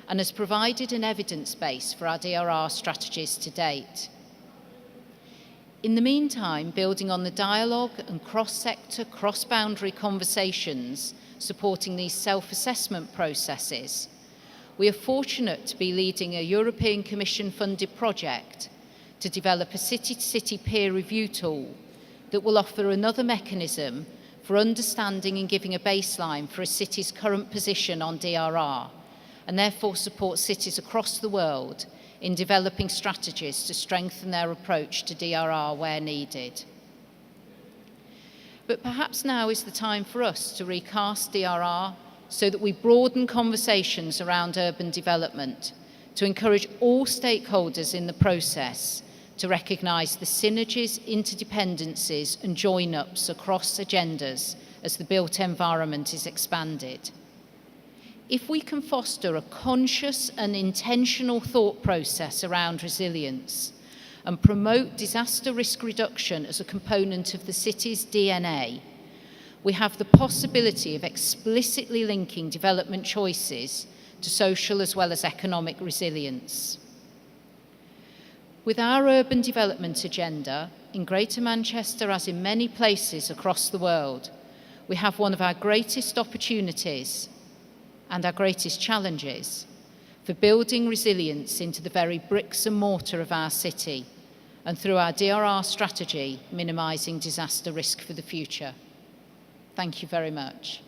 and has provided an evidence base for our DRR strategies to date. In the meantime, building on the dialogue and cross-sector, cross-boundary conversations supporting these self-assessment processes, we are fortunate to be leading a European Commission-funded project to develop a city-to-city peer review tool that will offer another mechanism for understanding and giving a baseline for a city's current position on DRR, and therefore support cities across the world in developing strategies to strengthen their approach to DRR where needed. But perhaps now is the time for us to recast DRR so that we broaden conversations around urban development, to encourage all stakeholders in the process to recognise the synergies, interdependencies and join-ups across agendas as the built environment is expanded. If we can foster a conscious and intentional thought process around resilience and promote disaster risk reduction as a component of the city's DNA, we have the possibility of explicitly linking development choices to social as well as economic resilience. With our urban development agenda, in Greater Manchester as in many places across the world, we have one of our greatest opportunities and our greatest challenges for building resilience into the very bricks and mortar of our city, and through our DRR strategy, minimising disaster risk for the future. Thank you very much.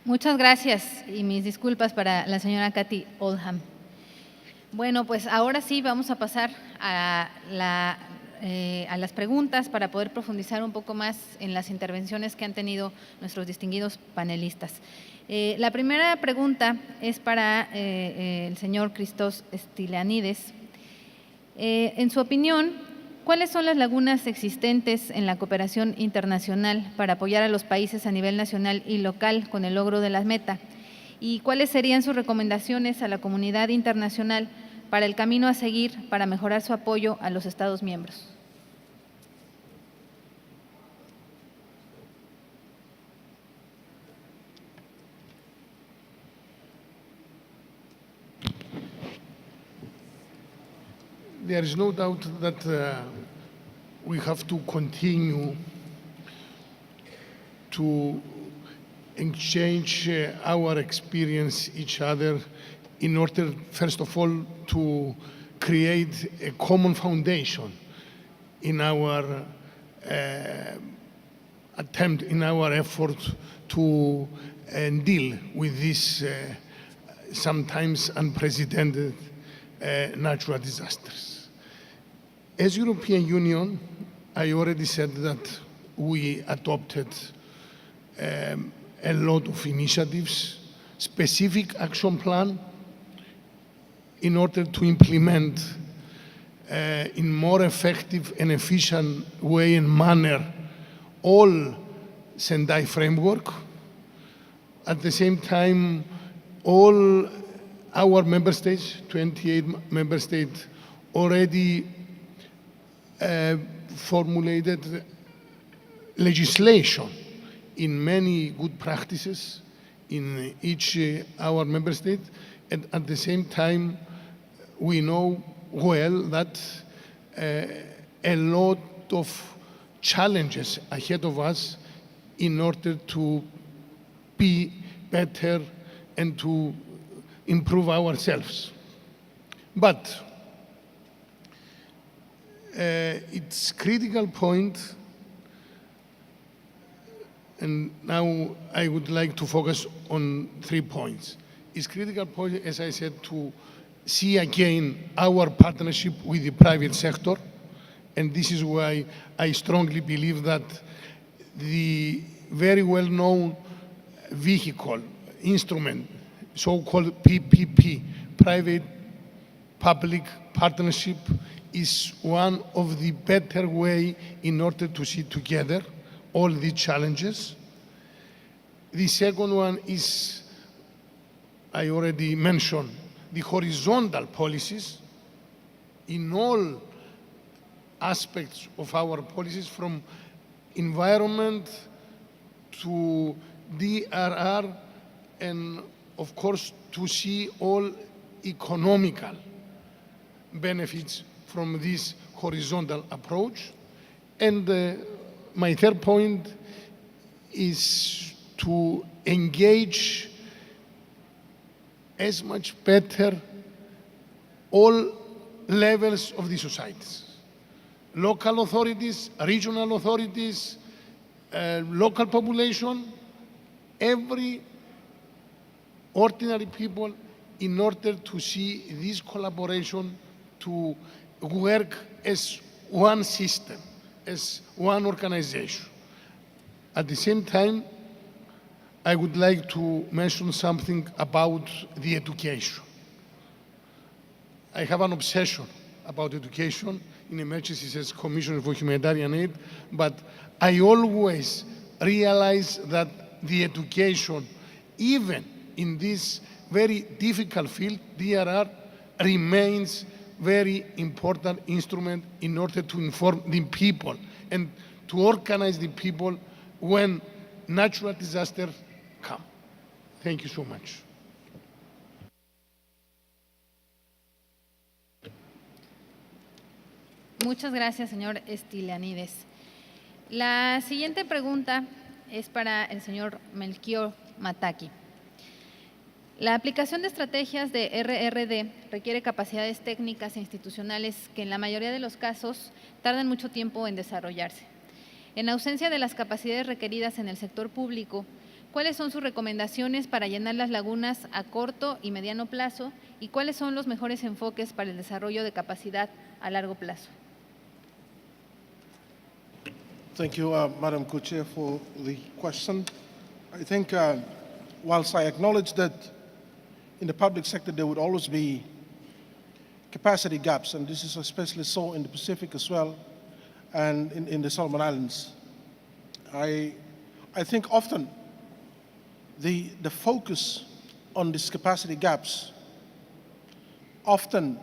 Muchas gracias y mis disculpas para la señora Kathy Oldham. Bueno, pues ahora sí vamos a pasar a las preguntas para poder profundizar un poco más en las intervenciones que han tenido nuestros distinguidos panelistas. La primera pregunta es para el señor Christos Stylianides. En su opinión, ¿cuáles son las lagunas existentes en la cooperación internacional para apoyar a los países a nivel nacional y local con el logro de la meta? ¿Y cuáles serían sus recomendaciones a la comunidad internacional para el camino a seguir para mejorar su apoyo a los Estados miembros? There is no doubt that we have to continue to exchange our experience each other in order, first of all, to create a common foundation in our attempt, in our effort to deal with this sometimes unprecedented natural disasters. As European Union, I already said that we adopted a lot of initiatives, specific action plan in order to implement in more effective and efficient way and manner all Sendai Framework. At the same time, all our member states, 28 member states, already formulated legislation in many good practices in each our member state, and at the same time we know well that a lot of challenges ahead of us in order to be better and to improve ourselves. But its critical point, and now I would like to focus on 3 points. Its critical point, as I said, to see again our partnership with the private sector, and this is why I strongly believe that the very well-known vehicle, instrument, so-called PPP, private-public partnership, is one of the better way in order to see together all the challenges. The second one is, I already mentioned, the horizontal policies in all aspects of our policies, from environment to DRR, and of course to see all economical benefits from this horizontal approach. And my third point is to engage as much better all levels of the societies. Local authorities, regional authorities, local population, every ordinary people, in order to see this collaboration to work as one system, as one organization. At the same time, I would like to mention something about the education. I have an obsession about education in emergencies as Commissioner for Humanitarian Aid, but I always realize that the education, even in this very difficult field, DRR, remains very important instrument in order to inform the people and to organize the people when natural disasters come. Thank you so much. Muchas gracias, señor Stylianides. La siguiente pregunta es para el señor Melchior Mataki. La aplicación de estrategias de RRD requiere capacidades técnicas e institucionales que en la mayoría de los casos tardan mucho tiempo en desarrollarse. En ausencia de las capacidades requeridas en el sector público, ¿cuáles son sus recomendaciones para llenar las lagunas a corto y mediano plazo y cuáles son los mejores enfoques para el desarrollo de capacidad a largo plazo? Thank you, Madam Co-Chair, for the question. I think whilst I acknowledge that in the public sector there would always be capacity gaps, and this is especially so in the Pacific as well, and in the Solomon Islands, I think often the focus on these capacity gaps often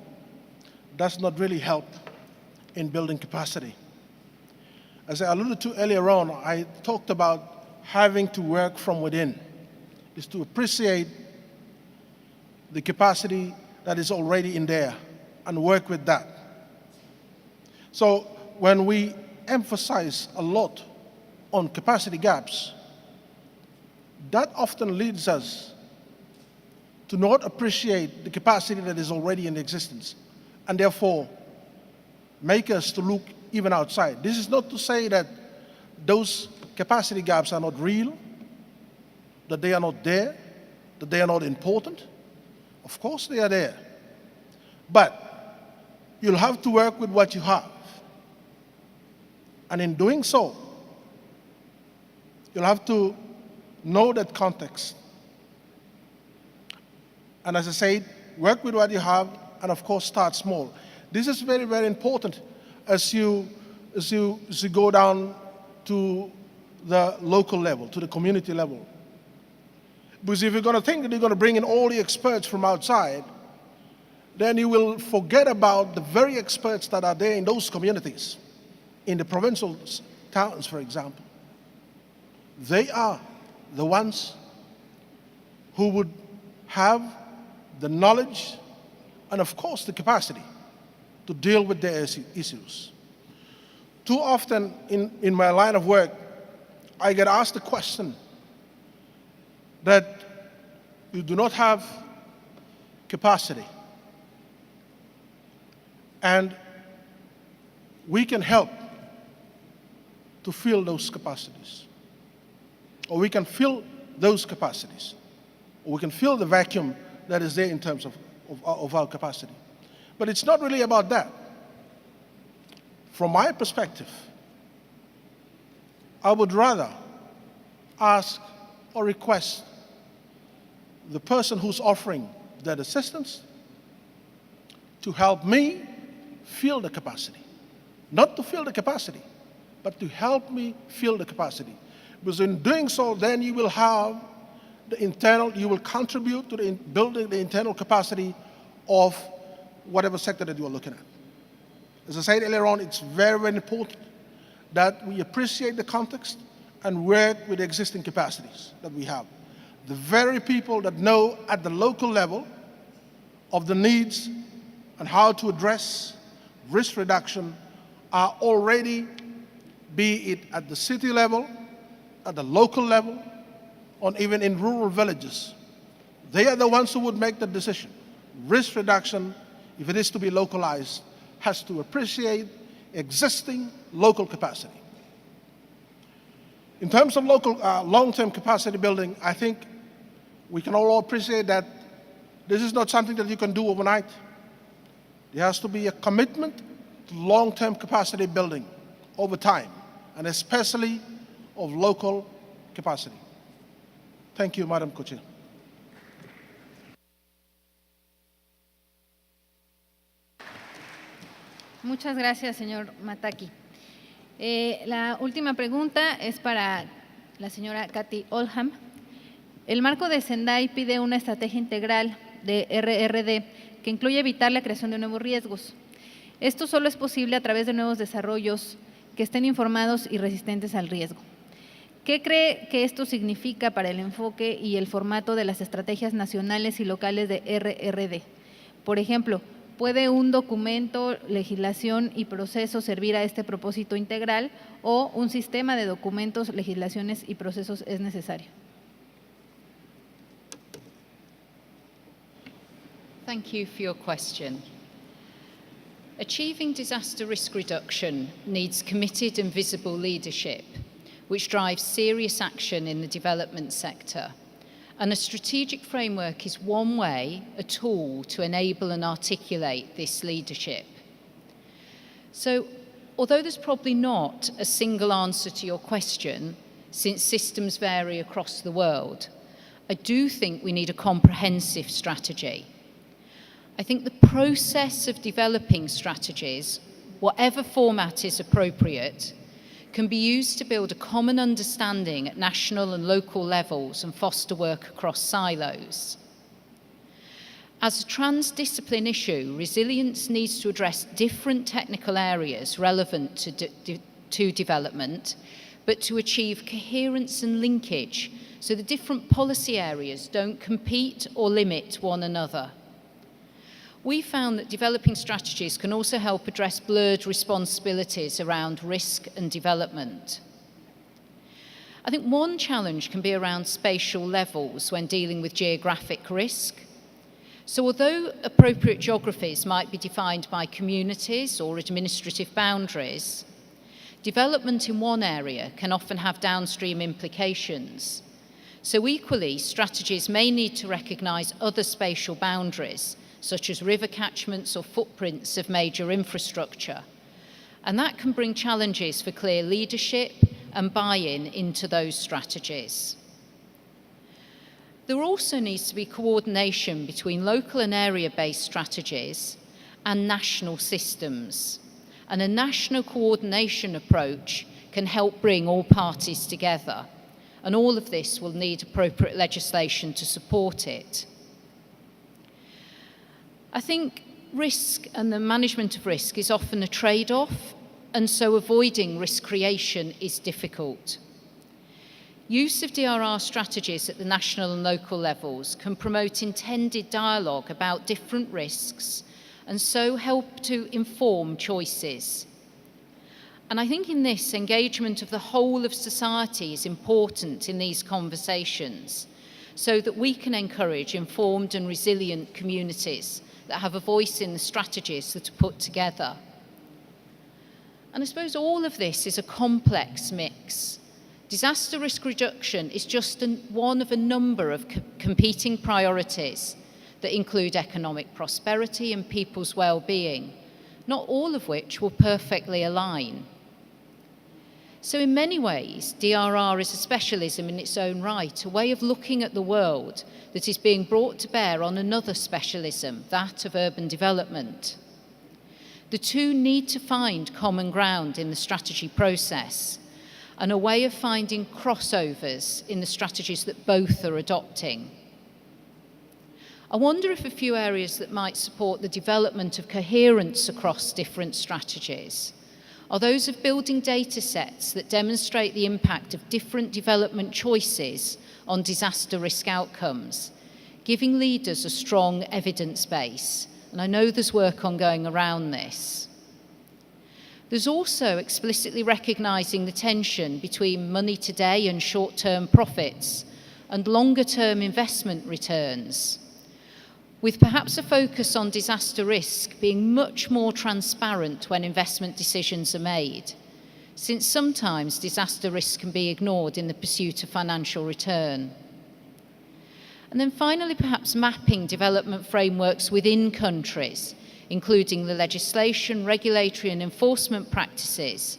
does not really help in building capacity. As I alluded to earlier on, I talked about having to work from within, is to appreciate the capacity that is already in there and work with that. So when we emphasize a lot on capacity gaps, that often leads us to not appreciate the capacity that is already in existence, and therefore make us to look even outside. This is not to say that those capacity gaps are not real, that they are not there, that they are not important. Of course they are there. But you'll have to work with what you have. And in doing so, you'll have to know that context. And as I said, work with what you have, and of course start small. This is very, very important as you go down to the local level, to the community level. Because if you're going to think that you're going to bring in all the experts from outside, then you will forget about the very experts that are there in those communities, in the provincial towns, for example. They are the ones who would have the knowledge and, of course, the capacity to deal with their issues. Too often in my line of work, I get asked the question that you do not have capacity. And we can help to fill those capacities. Or we can fill those capacities. Or we can fill the vacuum that is there in terms of our capacity. But it's not really about that. From my perspective, I would rather ask or request the person who's offering that assistance to help me fill the capacity. Not to fill the capacity, but to help me fill the capacity. Because in doing so, then you will have you will contribute to building the internal capacity of whatever sector that you are looking at. As I said earlier on, it's very, very important that we appreciate the context and work with the existing capacities that we have. The very people that know at the local level of the needs and how to address risk reduction are already, be it at the city level, at the local level, or even in rural villages. They are the ones who would make the decision. Risk reduction, if it is to be localized, has to appreciate existing local capacity. In terms of local long-term capacity building, I think we can all appreciate that this is not something that you can do overnight. There has to be a commitment to long-term capacity building over time, and especially of local capacity. Thank you, Madam Co-Chair. Muchas gracias, señor Mataki. La última pregunta es para la señora Kathy Oldham. El marco de Sendai pide una estrategia integral de RRD que incluye evitar la creación de nuevos riesgos. Esto solo es posible a través de nuevos desarrollos que estén informados y resistentes al riesgo. ¿Qué cree que esto significa para el enfoque y el formato de las estrategias nacionales y locales de RRD? Por ejemplo, ¿puede un documento, legislación y procesos servir a este propósito integral o un sistema de documentos, legislaciones y procesos es necesario? Thank you for your question. Achieving disaster risk reduction needs committed and visible leadership, which drives serious action in the development sector. And a strategic framework is one way, a tool to enable and articulate this leadership. So, although there's probably not a single answer to your question, since systems vary across the world, I do think we need a comprehensive strategy. I think the process of developing strategies, whatever format is appropriate, can be used to build a common understanding at national and local levels and foster work across silos. As a transdiscipline issue, resilience needs to address different technical areas relevant to development, but to achieve coherence and linkage so the different policy areas don't compete or limit one another. We found that developing strategies can also help address blurred responsibilities around risk and development. I think one challenge can be around spatial levels when dealing with geographic risk. So although appropriate geographies might be defined by communities or administrative boundaries, development in one area can often have downstream implications. So equally, strategies may need to recognise other spatial boundaries, such as river catchments or footprints of major infrastructure. And that can bring challenges for clear leadership and buy-in into those strategies. There also needs to be coordination between local and area-based strategies and national systems. And a national coordination approach can help bring all parties together. And all of this will need appropriate legislation to support it. I think risk and the management of risk is often a trade-off, and so avoiding risk creation is difficult. Use of DRR strategies at the national and local levels can promote intended dialogue about different risks and so help to inform choices. And I think in this, engagement of the whole of society is important in these conversations so that we can encourage informed and resilient communities that have a voice in the strategies that are put together. And I suppose all of this is a complex mix. Disaster risk reduction is just one of a number of competing priorities that include economic prosperity and people's well-being, not all of which will perfectly align. So in many ways, DRR is a specialism in its own right, a way of looking at the world that is being brought to bear on another specialism, that of urban development. The two need to find common ground in the strategy process and a way of finding crossovers in the strategies that both are adopting. I wonder if a few areas that might support the development of coherence across different strategies are those of building data sets that demonstrate the impact of different development choices on disaster risk outcomes, giving leaders a strong evidence base. And I know there's work ongoing around this. There's also explicitly recognising the tension between money today and short-term profits and longer-term investment returns, with perhaps a focus on disaster risk being much more transparent when investment decisions are made, since sometimes disaster risk can be ignored in the pursuit of financial return. And then finally, perhaps mapping development frameworks within countries, including the legislation, regulatory and enforcement practices,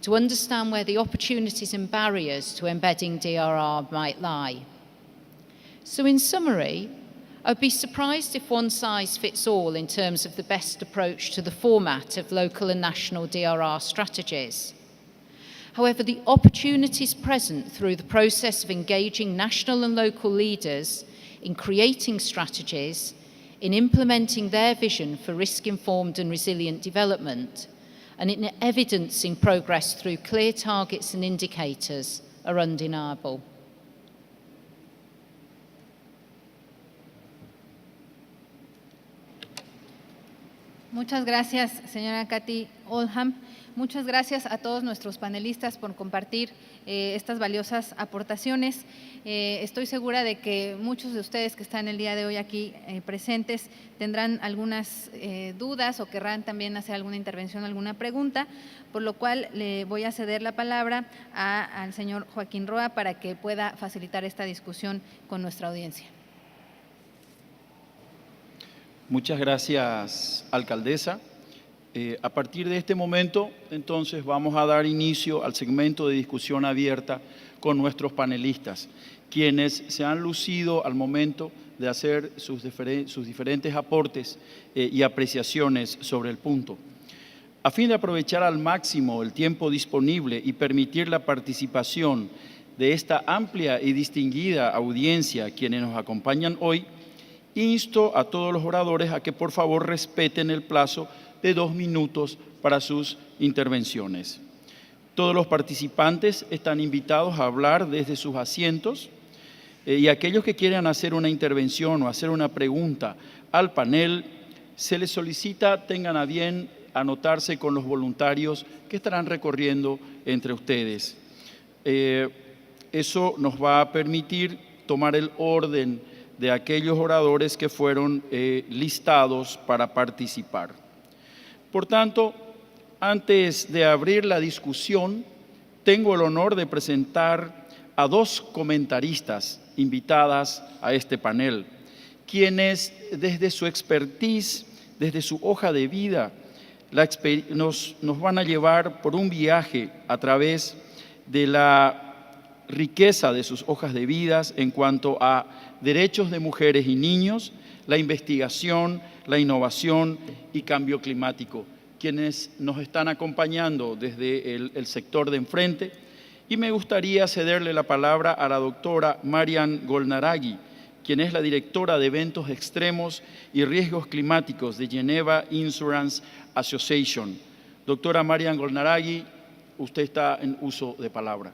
to understand where the opportunities and barriers to embedding DRR might lie. So in summary, I'd be surprised if one size fits all in terms of the best approach to the format of local and national DRR strategies. However, the opportunities present through the process of engaging national and local leaders in creating strategies, in implementing their vision for risk-informed and resilient development, and in evidencing progress through clear targets and indicators are undeniable. Muchas gracias, señora Kathy Oldham. Muchas gracias a todos nuestros panelistas por compartir estas valiosas aportaciones. Estoy segura de que muchos de ustedes que están el día de hoy aquí presentes tendrán algunas dudas o querrán también hacer alguna intervención, alguna pregunta, por lo cual le voy a ceder la palabra al señor Joaquín Roa para que pueda facilitar esta discusión con nuestra audiencia. Muchas gracias, alcaldesa. A partir de este momento, entonces, vamos a dar inicio al segmento de discusión abierta con nuestros panelistas, quienes se han lucido al momento de hacer sus diferentes aportes y apreciaciones sobre el punto. A fin de aprovechar al máximo el tiempo disponible y permitir la participación de esta amplia y distinguida audiencia quienes nos acompañan hoy, insto a todos los oradores a que por favor respeten el plazo de 2 minutos para sus intervenciones. Todos los participantes están invitados a hablar desde sus asientos y aquellos que quieran hacer una intervención o hacer una pregunta al panel, se les solicita tengan a bien anotarse con los voluntarios que estarán recorriendo entre ustedes. Eso nos va a permitir tomar el orden de aquellos oradores que fueron listados para participar. Por tanto, antes de abrir la discusión, tengo el honor de presentar a 2 comentaristas invitadas a este panel, quienes desde su expertise, desde su hoja de vida, nos van a llevar por un viaje a través de la riqueza de sus hojas de vidas en cuanto a derechos de mujeres y niños, la investigación, la innovación y cambio climático, quienes nos están acompañando desde el sector de enfrente. Y me gustaría cederle la palabra a la doctora Marian Golnaraghi, quien es la directora de Eventos Extremos y Riesgos Climáticos de Geneva Insurance Association. Doctora Marian Golnaraghi, usted está en uso de palabra.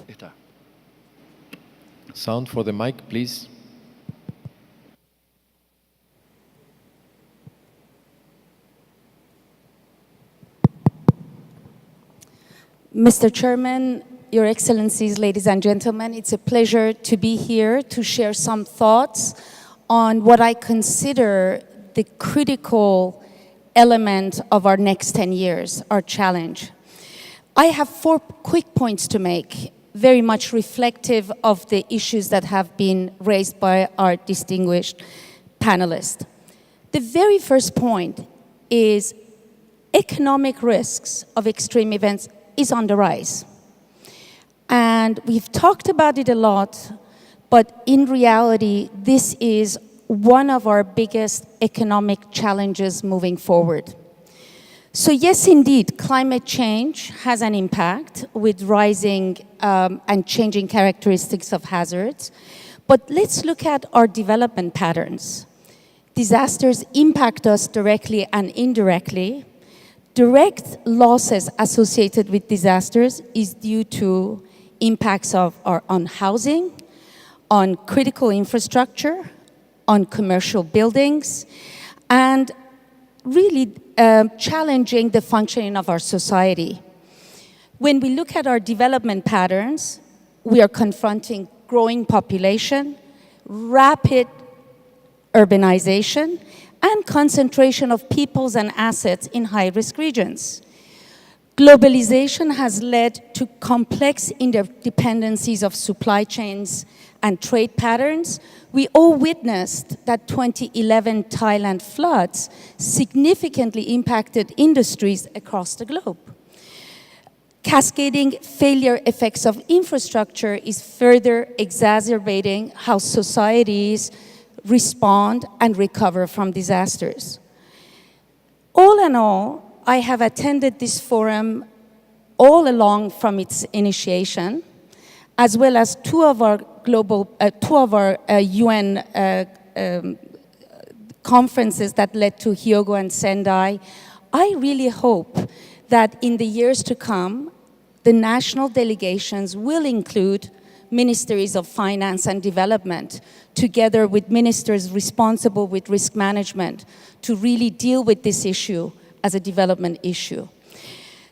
Está. Sound for the mic, please. Mr. Chairman, Your Excellencies, ladies and gentlemen, it's a pleasure to be here to share some thoughts on what I consider the critical element of our next 10 years, our challenge. I have 4 quick points to make. very much reflective of the issues that have been raised by our distinguished panelists. The very first point is economic risks of extreme events is on the rise. And we've talked about it a lot, but in reality, this is one of our biggest economic challenges moving forward. So yes, indeed, climate change has an impact with rising and changing characteristics of hazards. But let's look at our development patterns. Disasters impact us directly and indirectly. Direct losses associated with disasters is due to impacts on housing, on critical infrastructure, on commercial buildings, and really challenging the functioning of our society. When we look at our development patterns, we are confronting growing population, rapid urbanization, and concentration of peoples and assets in high-risk regions. Globalization has led to complex interdependencies of supply chains and trade patterns. We all witnessed that 2011 Thailand floods significantly impacted industries across the globe. Cascading failure effects of infrastructure is further exacerbating how societies respond and recover from disasters. All in all, I have attended this forum all along from its initiation, as well as two of our UN conferences that led to Hyogo and Sendai. I really hope that in the years to come, the national delegations will include ministries of finance and development, together with ministers responsible with risk management, to really deal with this issue as a development issue.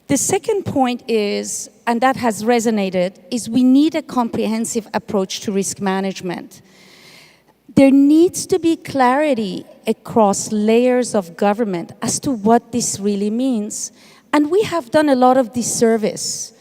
The second point is, and that has resonated, is we need a comprehensive approach to risk management. There needs to be clarity across layers of government as to what this really means. And we have done a lot of disservice.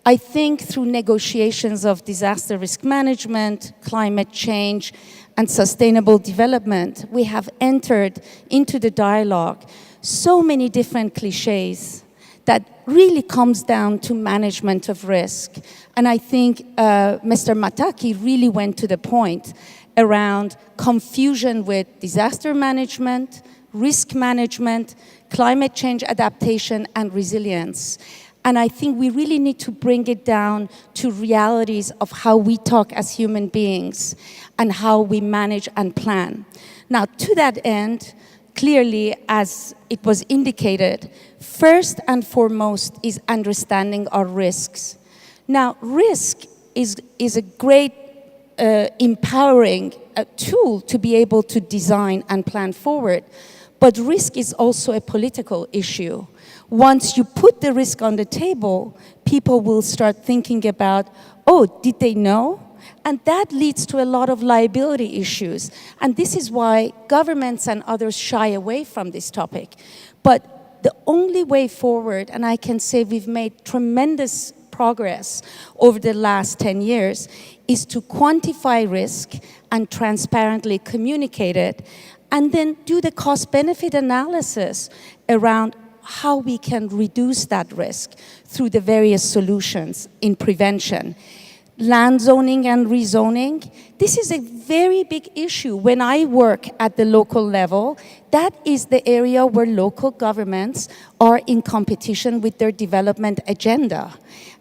I think through negotiations of disaster risk management, climate change, and sustainable development, we have entered into the dialogue so many different cliches that really comes down to management of risk. And I think Mr. Mataki really went to the point around confusion with disaster management, risk management, climate change adaptation, and resilience. And I think we really need to bring it down to realities of how we talk as human beings and how we manage and plan. Now, to that end, clearly, as it was indicated, first and foremost is understanding our risks. Now, risk is a great empowering tool to be able to design and plan forward, but risk is also a political issue. Once you put the risk on the table, people will start thinking about, oh, did they know? And that leads to a lot of liability issues. And this is why governments and others shy away from this topic. But the only way forward, and I can say we've made tremendous progress over the last 10 years, is to quantify risk and transparently communicate it, and then do the cost-benefit analysis around how we can reduce that risk through the various solutions in prevention. Land zoning and rezoning, this is a very big issue. When I work at the local level, that is the area where local governments are in competition with their development agenda.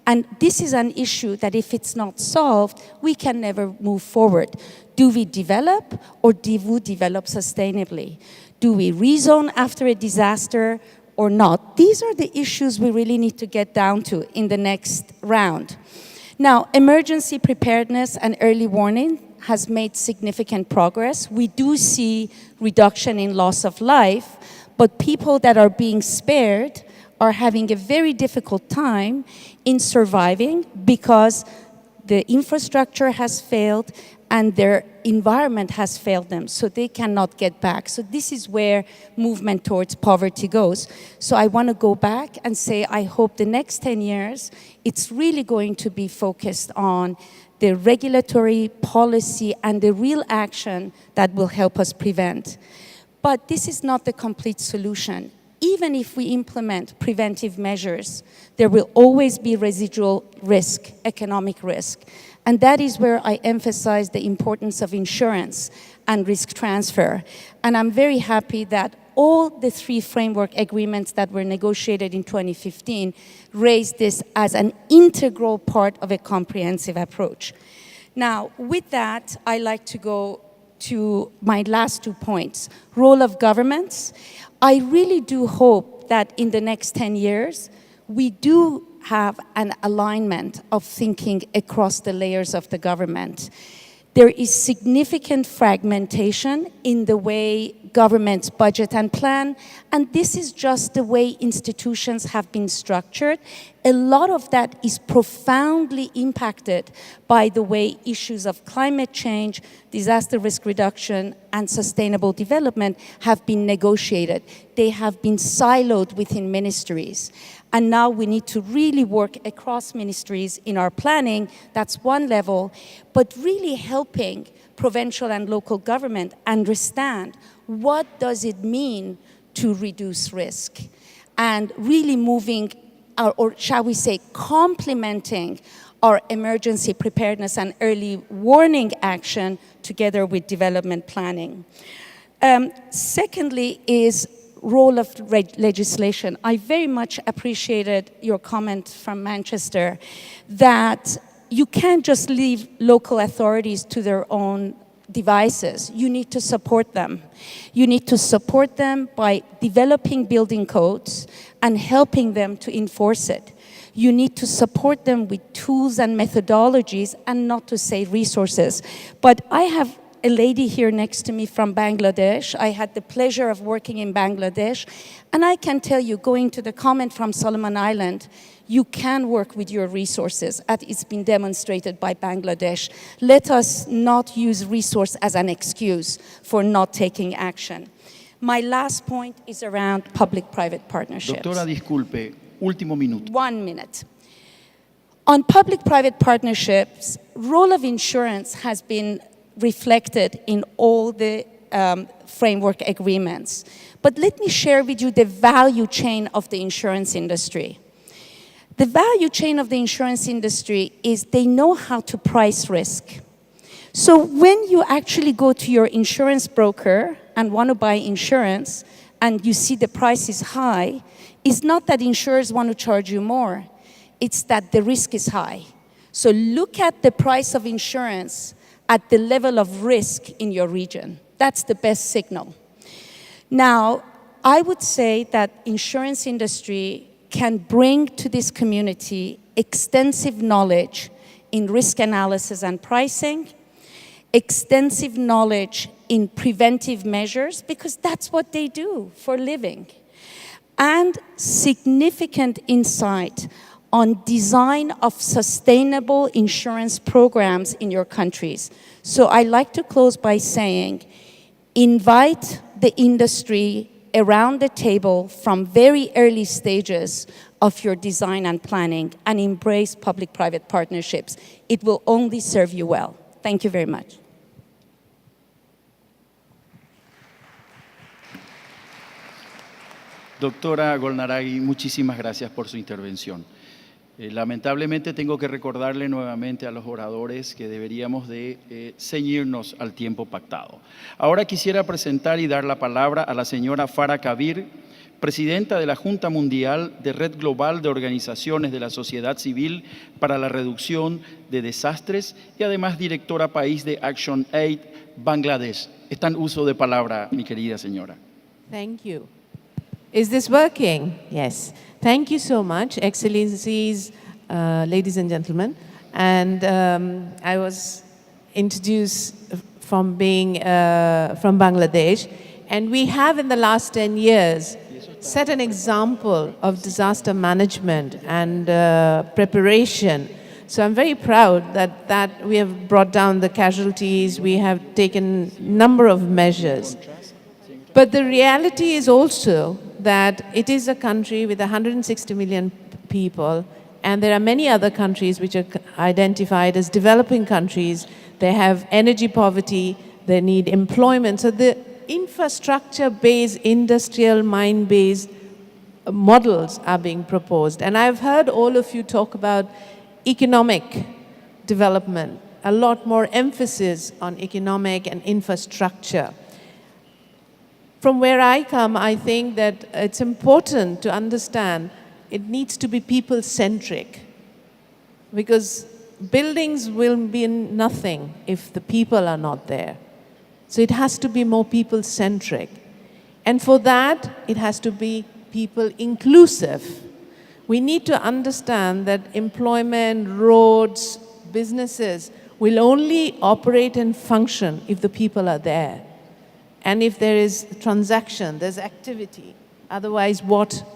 And this is an issue that if it's not solved, we can never move forward. Do we develop, or do we develop sustainably? Do we rezone after a disaster or not? These are the issues we really need to get down to in the next round. Now, emergency preparedness and early warning has made significant progress. We do see reduction in loss of life, but people that are being spared are having a very difficult time in surviving because the infrastructure has failed and their environment has failed them, so they cannot get back. So this is where movement towards poverty goes. So I want to go back and say, I hope the next 10 years, it's really going to be focused on the regulatory policy and the real action that will help us prevent. But this is not the complete solution. Even if we implement preventive measures, there will always be residual risk, economic risk. And that is where I emphasize the importance of insurance and risk transfer. And I'm very happy that all the 3 framework agreements that were negotiated in 2015 raised this as an integral part of a comprehensive approach. Now, with that, I like to go to my last 2 points. Role of governments. I really do hope that in the next 10 years, we do have an alignment of thinking across the layers of the government. There is significant fragmentation in the way governments budget and plan, and this is just the way institutions have been structured. A lot of that is profoundly impacted by the way issues of climate change, disaster risk reduction, and sustainable development have been negotiated. They have been siloed within ministries. And now we need to really work across ministries in our planning. That's one level. But really helping provincial and local government understand what does it mean to reduce risk, and really moving, or shall we say, complementing our emergency preparedness and early warning action together with development planning. Secondly is role of legislation. I very much appreciated your comment from Manchester that you can't just leave local authorities to their own devices. You need to support them. You need to support them by developing building codes and helping them to enforce it. You need to support them with tools and methodologies, and not to say resources. But I have a lady here next to me from Bangladesh. I had the pleasure of working in Bangladesh, and I can tell you, going to the comment from Solomon Island, you can work with your resources, as it's been demonstrated by Bangladesh. Let us not use resource as an excuse for not taking action. My last point is around public-private partnerships. Doctora, disculpe, último minuto. 1 minute. On public-private partnerships, role of insurance has been reflected in all the framework agreements. But let me share with you the value chain of the insurance industry. The value chain of the insurance industry is they know how to price risk. So when you actually go to your insurance broker and want to buy insurance and you see the price is high, it's not that insurers want to charge you more, it's that the risk is high. So look at the price of insurance at the level of risk in your region. That's the best signal. Now, I would say that insurance industry can bring to this community extensive knowledge in risk analysis and pricing, extensive knowledge in preventive measures, because that's what they do for a living, and significant insight on design of sustainable insurance programs in your countries. So I like to close by saying, invite the industry around the table from very early stages of your design and planning, and embrace public-private partnerships. It will only serve you well. Thank you very much. Doctora Golnaraghi, muchísimas gracias por su intervención. Lamentablemente tengo que recordarle nuevamente a los oradores que deberíamos de ceñirnos al tiempo pactado. Ahora quisiera presentar y dar la palabra a la señora Farah Kabir, presidenta de la Junta Mundial de Red Global de Organizaciones de la Sociedad Civil para la Reducción de Desastres y además directora país de Action Aid Bangladesh. Está en uso de palabra, mi querida señora. Thank you. Is this working? Yes. Thank you so much, Excellencies, ladies and gentlemen. And I was introduced from being from Bangladesh. And we have in the last 10 years set an example of disaster management and preparation. So I'm very proud that we have brought down the casualties, we have taken a number of measures. But the reality is also that it is a country with 160 million people, and there are many other countries which are identified as developing countries. They have energy poverty, they need employment. So the infrastructure-based, industrial, mine-based models are being proposed. And I've heard all of you talk about economic development, a lot more emphasis on economic and infrastructure. From where I come, I think that it's important to understand it needs to be people-centric, because buildings will be nothing if the people are not there. So it has to be more people-centric. And for that, it has to be people-inclusive. We need to understand that employment, roads, businesses will only operate and function if the people are there. And if there is transaction, there's activity. Otherwise,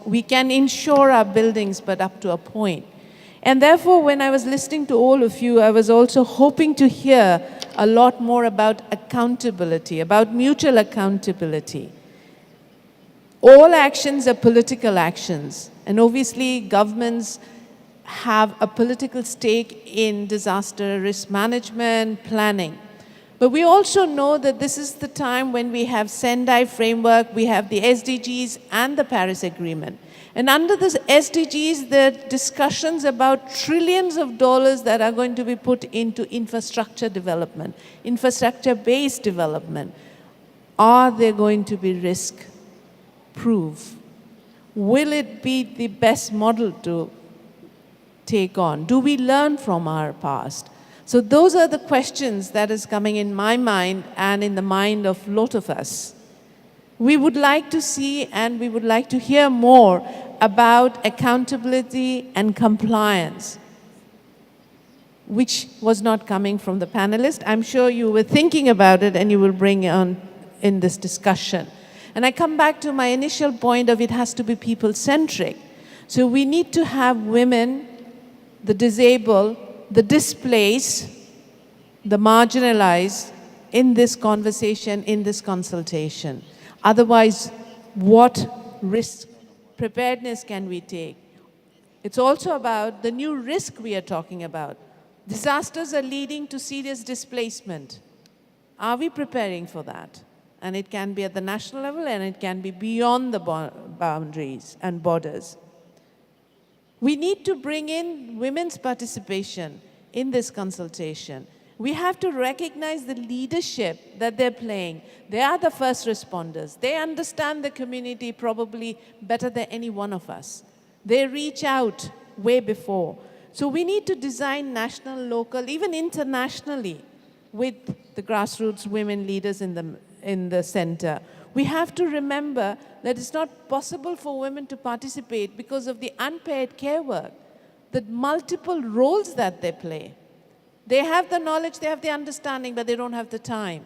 we can insure our buildings, but up to a point. And therefore, when I was listening to all of you, I was also hoping to hear a lot more about accountability, about mutual accountability. All actions are political actions. And obviously, governments have a political stake in disaster risk management, planning. But we also know that this is the time when we have Sendai Framework, we have the SDGs and the Paris Agreement. And under the SDGs, there are discussions about trillions of dollars that are going to be put into infrastructure development, infrastructure-based development. Are they going to be risk-proof? Will it be the best model to take on? Do we learn from our past? So those are the questions that is coming in my mind and in the mind of a lot of us. We would like to see and we would like to hear more about accountability and compliance, which was not coming from the panelists. I'm sure you were thinking about it and you will bring on in this discussion. And I come back to my initial point of it has to be people-centric. So we need to have women, the disabled, the displaced, the marginalized in this conversation, in this consultation. Otherwise, what risk preparedness can we take? It's also about the new risk we are talking about. Disasters are leading to serious displacement. Are we preparing for that? And it can be at the national level and it can be beyond the boundaries and borders. We need to bring in women's participation in this consultation. We have to recognize the leadership that they're playing. They are the first responders. They understand the community probably better than any one of us. They reach out way before. So we need to design national, local, even internationally with the grassroots women leaders in the center. We have to remember that it's not possible for women to participate because of the unpaid care work, the multiple roles that they play. They have the knowledge, they have the understanding, but they don't have the time.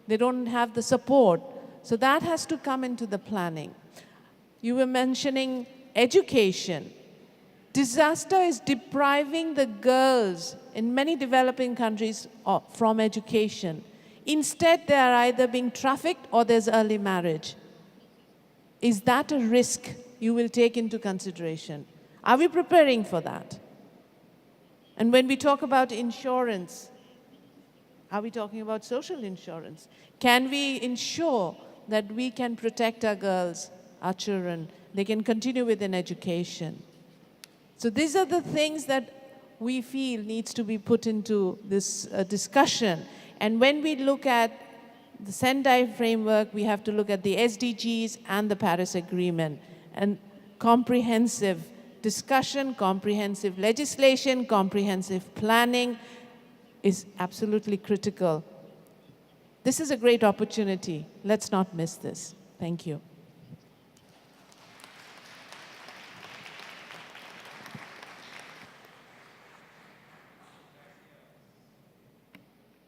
They don't have the support. So that has to come into the planning. You were mentioning education. Disaster is depriving the girls in many developing countries from education. Instead, they are either being trafficked or there's early marriage. Is that a risk you will take into consideration? Are we preparing for that? And when we talk about insurance, are we talking about social insurance? Can we ensure that we can protect our girls, our children, they can continue with an education? So these are the things that we feel needs to be put into this discussion. And when we look at the Sendai Framework, we have to look at the SDGs and the Paris Agreement. And comprehensive discussion, comprehensive legislation, comprehensive planning is absolutely critical. This is a great opportunity. Let's not miss this. Thank you.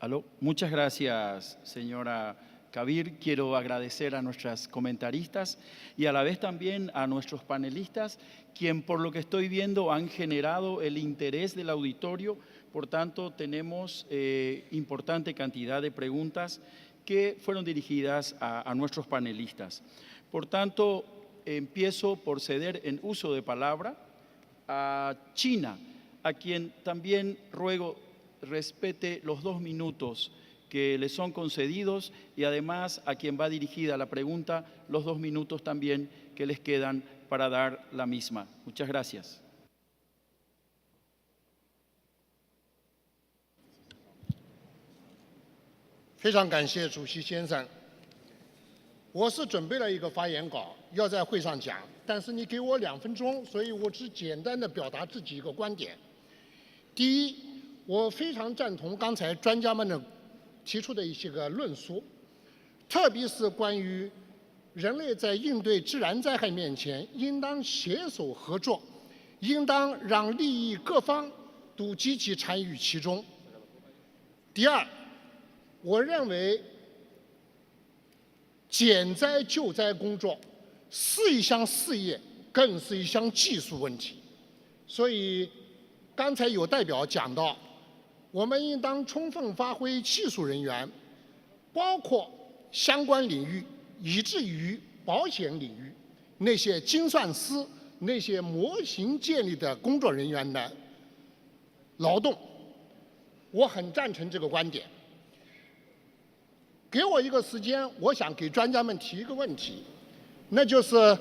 Aló. Muchas gracias, señora Kabir, quiero agradecer a nuestras comentaristas y a la vez también a nuestros panelistas, quien por lo que estoy viendo han generado el interés del auditorio. Por tanto, tenemos importante cantidad de preguntas que fueron dirigidas a nuestros panelistas. Por tanto, empiezo por ceder en uso de palabra a China, a quien también ruego respete los 2 minutos que le son concedidos y además a quien va dirigida la pregunta, los 2 minutos también que les quedan para dar la misma. Muchas gracias. Muchas gracias, 非常感谢主席先生。我是准备了一个发言稿，要在会上讲，但是你给我2分钟，所以我只简单的表达自己一个观点。第一，我非常赞同刚才专家们的提出的一些个论述，特别是关于人类在应对自然灾害面前，应当携手合作，应当让利益各方都积极参与其中。第二，我认为减灾救灾工作是一项事业，更是一项技术问题。所以，刚才有代表讲到，我们应当充分发挥技术人员，包括相关领域，以至于保险领域那些精算师、那些模型建立的工作人员的劳动。我很赞成这个观点。给我一个时间，我想给专家们提一个问题，那就是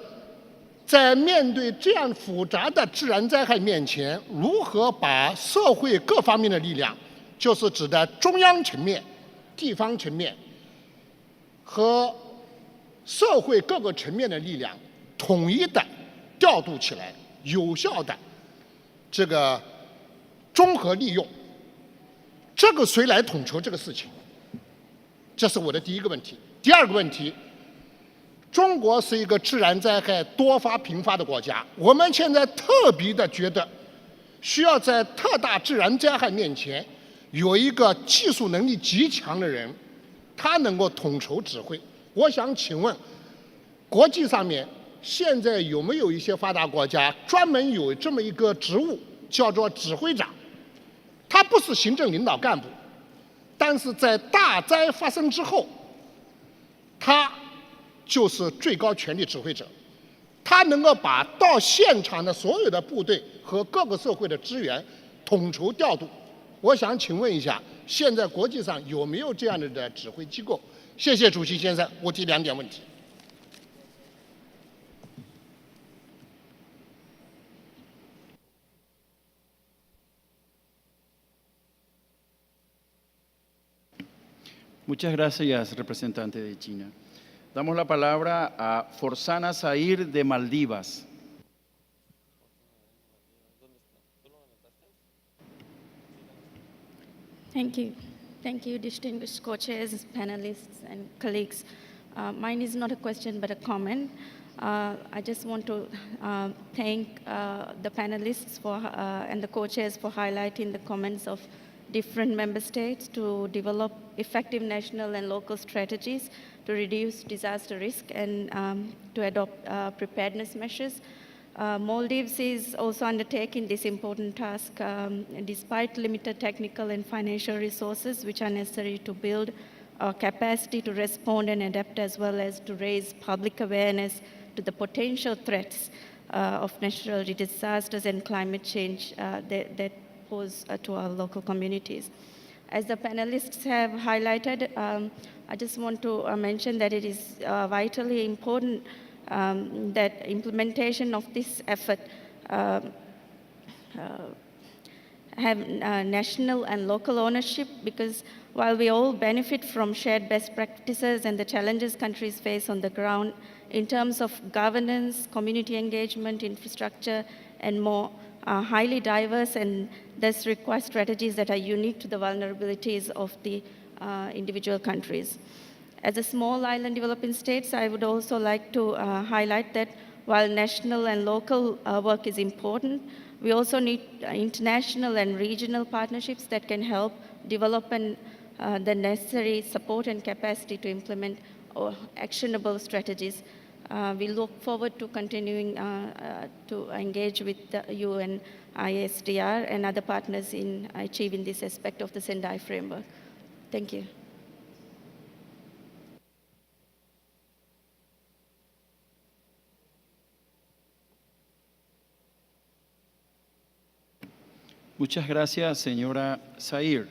在面对这样复杂的自然灾害面前，如何把社会各方面的力量，就是指的中央层面、地方层面和社会各个层面的力量，统一的调度起来，有效的这个综合利用，这个谁来统筹这个事情？这是我的第一个问题。第二个问题，中国是一个自然灾害多发频发的国家，我们现在特别的觉得，需要在特大自然灾害面前，有一个技术能力极强的人，他能够统筹指挥。我想请问，国际上面现在有没有一些发达国家专门有这么一个职务，叫做指挥长？他不是行政领导干部。但是在大灾发生之后，他就是最高权力指挥者，他能够把到现场的所有的部队和各个社会的资源统筹调度。我想请问一下，现在国际上有没有这样的指挥机构？谢谢主席先生，我提2点问题。Muchas gracias, representante de China. Damos la palabra a Forzana Zair de Maldivas. Thank you. Thank you, distinguished co-chairs, panelists, and colleagues. Mine is not a question, but a comment. I just want to thank the panelists and the co-chairs for highlighting the comments of different member states to develop effective national and local strategies to reduce disaster risk and to adopt preparedness measures. Maldives is also undertaking this important task despite limited technical and financial resources which are necessary to build capacity to respond and adapt, as well as to raise public awareness to the potential threats of natural disasters and climate change that pose to our local communities. As the panelists have highlighted, I just want to mention that it is vitally important that implementation of this effort have national and local ownership, because while we all benefit from shared best practices and the challenges countries face on the ground in terms of governance, community engagement, infrastructure, and more, are highly diverse and thus require strategies that are unique to the vulnerabilities of the individual countries. As a small island developing states, I would also like to highlight that while national and local work is important, we also need international and regional partnerships that can help develop and the necessary support and capacity to implement actionable strategies. We look forward to continuing to engage with the UN, ISDR, and other partners in achieving this aspect of the Sendai Framework. Thank you. Muchas gracias, señora Zair.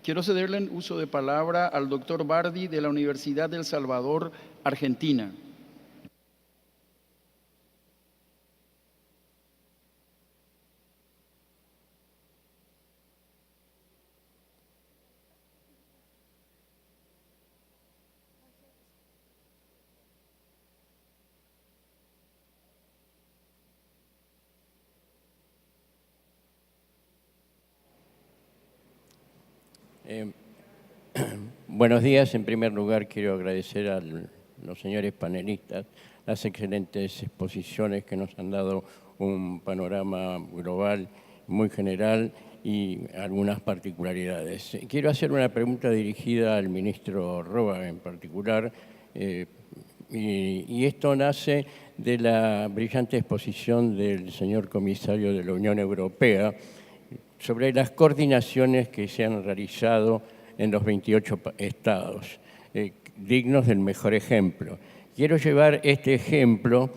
Quiero cederle el uso de palabra al doctor Bardi de la Universidad del Salvador, Argentina. Buenos días. En primer lugar, quiero agradecer a los señores panelistas las excelentes exposiciones que nos han dado un panorama global muy general y algunas particularidades. Quiero hacer una pregunta dirigida al ministro Roa en particular, y esto nace de la brillante exposición del señor comisario de la Unión Europea sobre las coordinaciones que se han realizado en los 28 estados, dignos del mejor ejemplo. Quiero llevar este ejemplo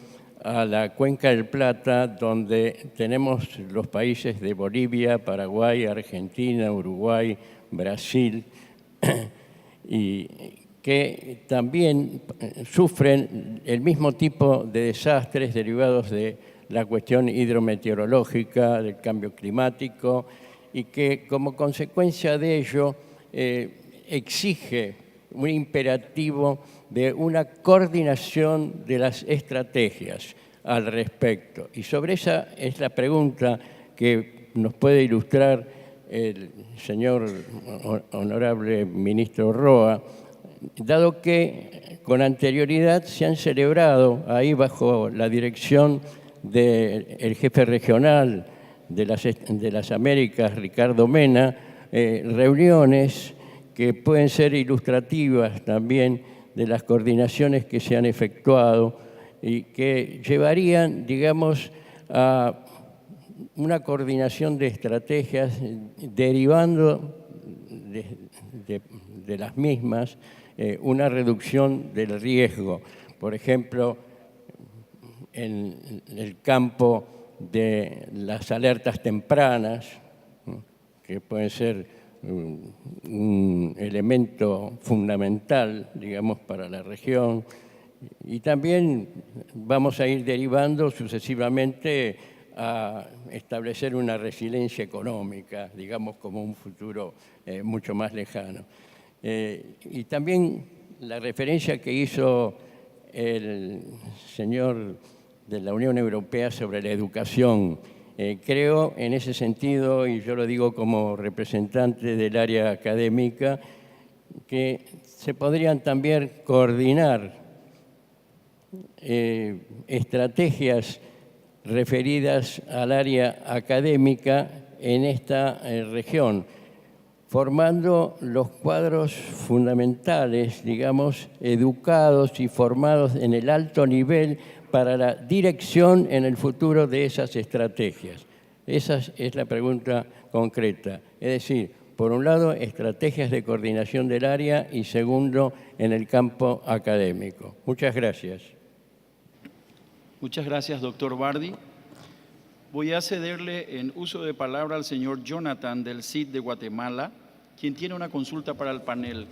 a la Cuenca del Plata, donde tenemos los países de Bolivia, Paraguay, Argentina, Uruguay, Brasil, y que también sufren el mismo tipo de desastres derivados de la cuestión hidrometeorológica, del cambio climático, y que como consecuencia de ello exige un imperativo de una coordinación de las estrategias al respecto. Y sobre esa es la pregunta que nos puede ilustrar el señor honorable ministro Roa, dado que con anterioridad se han celebrado ahí bajo la dirección del jefe regional de las Américas, Ricardo Mena, reuniones que pueden ser ilustrativas también de las coordinaciones que se han efectuado y que llevarían, digamos, a una coordinación de estrategias derivando de las mismas una reducción del riesgo. Por ejemplo, en el campo de las alertas tempranas, que pueden ser un elemento fundamental, digamos, para la región. Y también vamos a ir derivando sucesivamente a establecer una resiliencia económica, digamos, como un futuro mucho más lejano. Y también la referencia que hizo el señor de la Unión Europea sobre la educación. Creo en ese sentido, y yo lo digo como representante del área académica, que se podrían también coordinar estrategias referidas al área académica en esta región, formando los cuadros fundamentales, digamos, educados y formados en el alto nivel para la dirección en el futuro de esas estrategias. Esa es la pregunta concreta. Es decir, por un lado, estrategias de coordinación del área y segundo, en el campo académico. Muchas gracias. Muchas gracias, doctor Bardi. Voy a cederle en uso de palabra al señor Jonathan del CID de Guatemala, quien tiene una consulta para el panel.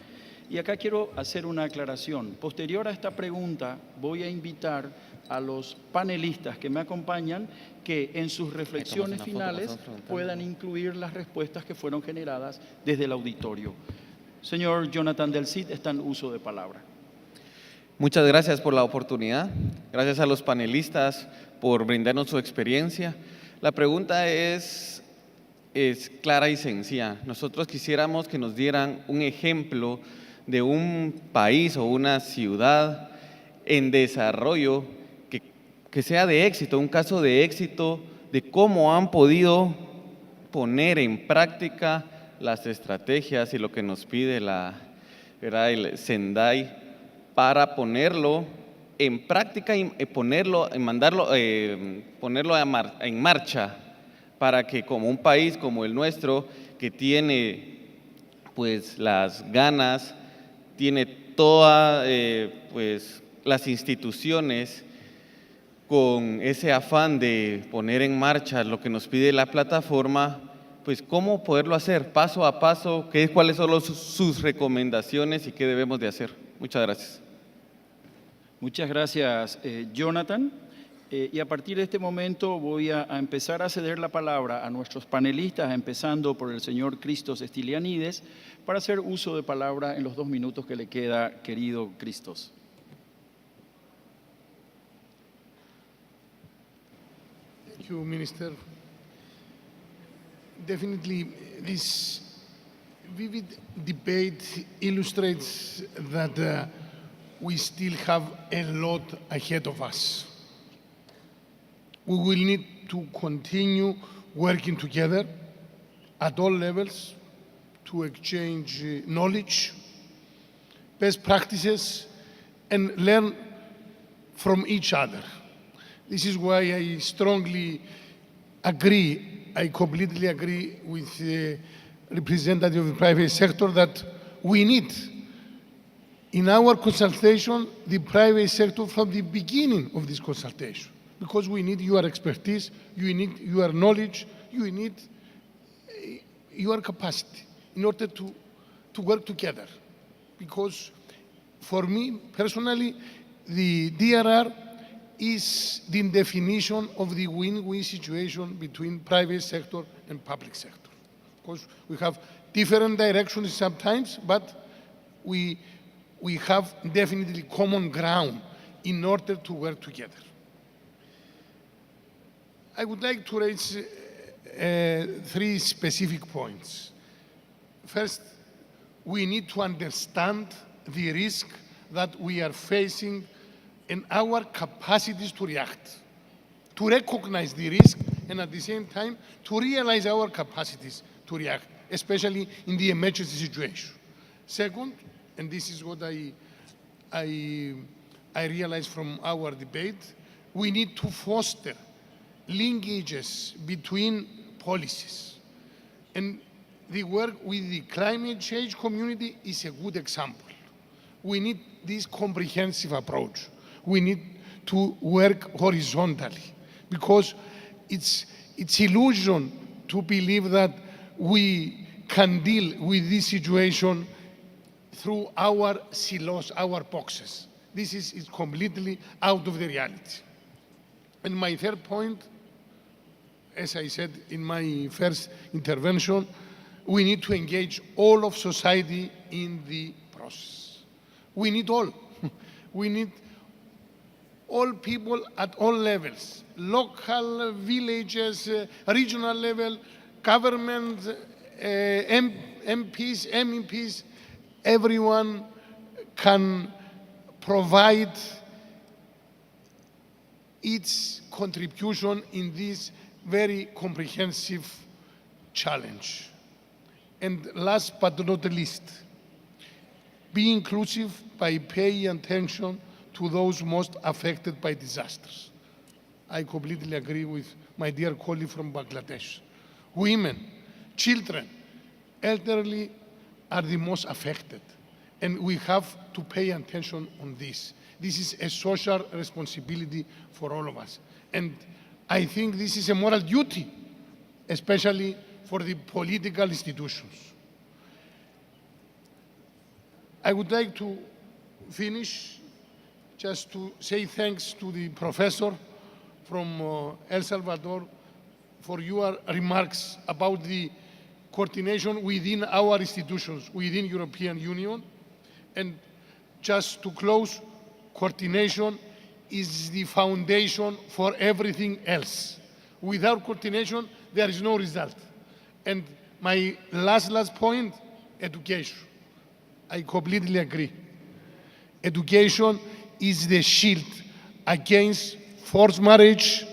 Y acá quiero hacer una aclaración. Posterior a esta pregunta, voy a invitar a los panelistas que me acompañan que en sus reflexiones finales puedan incluir las respuestas que fueron generadas desde el auditorio. Señor Jonathan del CID, está en uso de palabra. Muchas gracias por la oportunidad. Gracias a los panelistas por brindarnos su experiencia. La pregunta es clara y sencilla. Nosotros quisiéramos que nos dieran un ejemplo de un país o una ciudad en desarrollo que sea de éxito, un caso de éxito de cómo han podido poner en práctica las estrategias y lo que nos pide ¿verdad? El Sendai para ponerlo en práctica y ponerlo en marcha para que como un país como el nuestro, que tiene pues las ganas, tiene todas pues las instituciones con ese afán de poner en marcha lo que nos pide la plataforma, pues cómo poderlo hacer paso a paso, cuáles son sus recomendaciones y qué debemos de hacer. Muchas gracias. Muchas gracias, Jonathan. Y a partir de este momento voy a empezar a ceder la palabra a nuestros panelistas, empezando por el señor Christos Stylianides, para hacer uso de palabra en los 2 minutos que le queda, querido Christos. Thank you, Minister. Definitely, this vivid debate illustrates that we still have a lot ahead of us. We will need to continue working together at all levels to exchange knowledge, best practices, and learn from each other. This is why I strongly agree, I completely agree with the representative of the private sector that we need in our consultation the private sector from the beginning of this consultation, because we need your expertise, you need your knowledge, you need your capacity in order to work together. Because for me personally, the DRR is the definition of the win-win situation between private sector and public sector. Because we have different directions sometimes, but we have definitely common ground in order to work together. I would like to raise 3 specific points. First, we need to understand the risk that we are facing and our capacities to react, to recognize the risk and at the same time to realize our capacities to react, especially in the emergency situation. Second, and this is what I realized from our debate, we need to foster linkages between policies. And the work with the climate change community is a good example. We need this comprehensive approach. We need to work horizontally, because it's illusion to believe that we can deal with this situation through our silos, our boxes. This is completely out of the reality. And my third point, as I said in my first intervention, we need to engage all of society in the process. We need all. We need all people at all levels, local, villages, regional level, government, MPs, MEPs, everyone can provide its contribution in this very comprehensive challenge. And last but not least, be inclusive by paying attention to those most affected by disasters. I completely agree with my dear colleague from Bangladesh. Women, children, elderly are the most affected, and we have to pay attention on this. This is a social responsibility for all of us. And I think this is a moral duty, especially for the political institutions. I would like to finish just to say thanks to the professor from El Salvador for your remarks about the coordination within our institutions, within European Union. And just to close, coordination is the foundation for everything else. Without coordination, there is no result. And my last point, education. I completely agree. Education is the shield against forced marriage,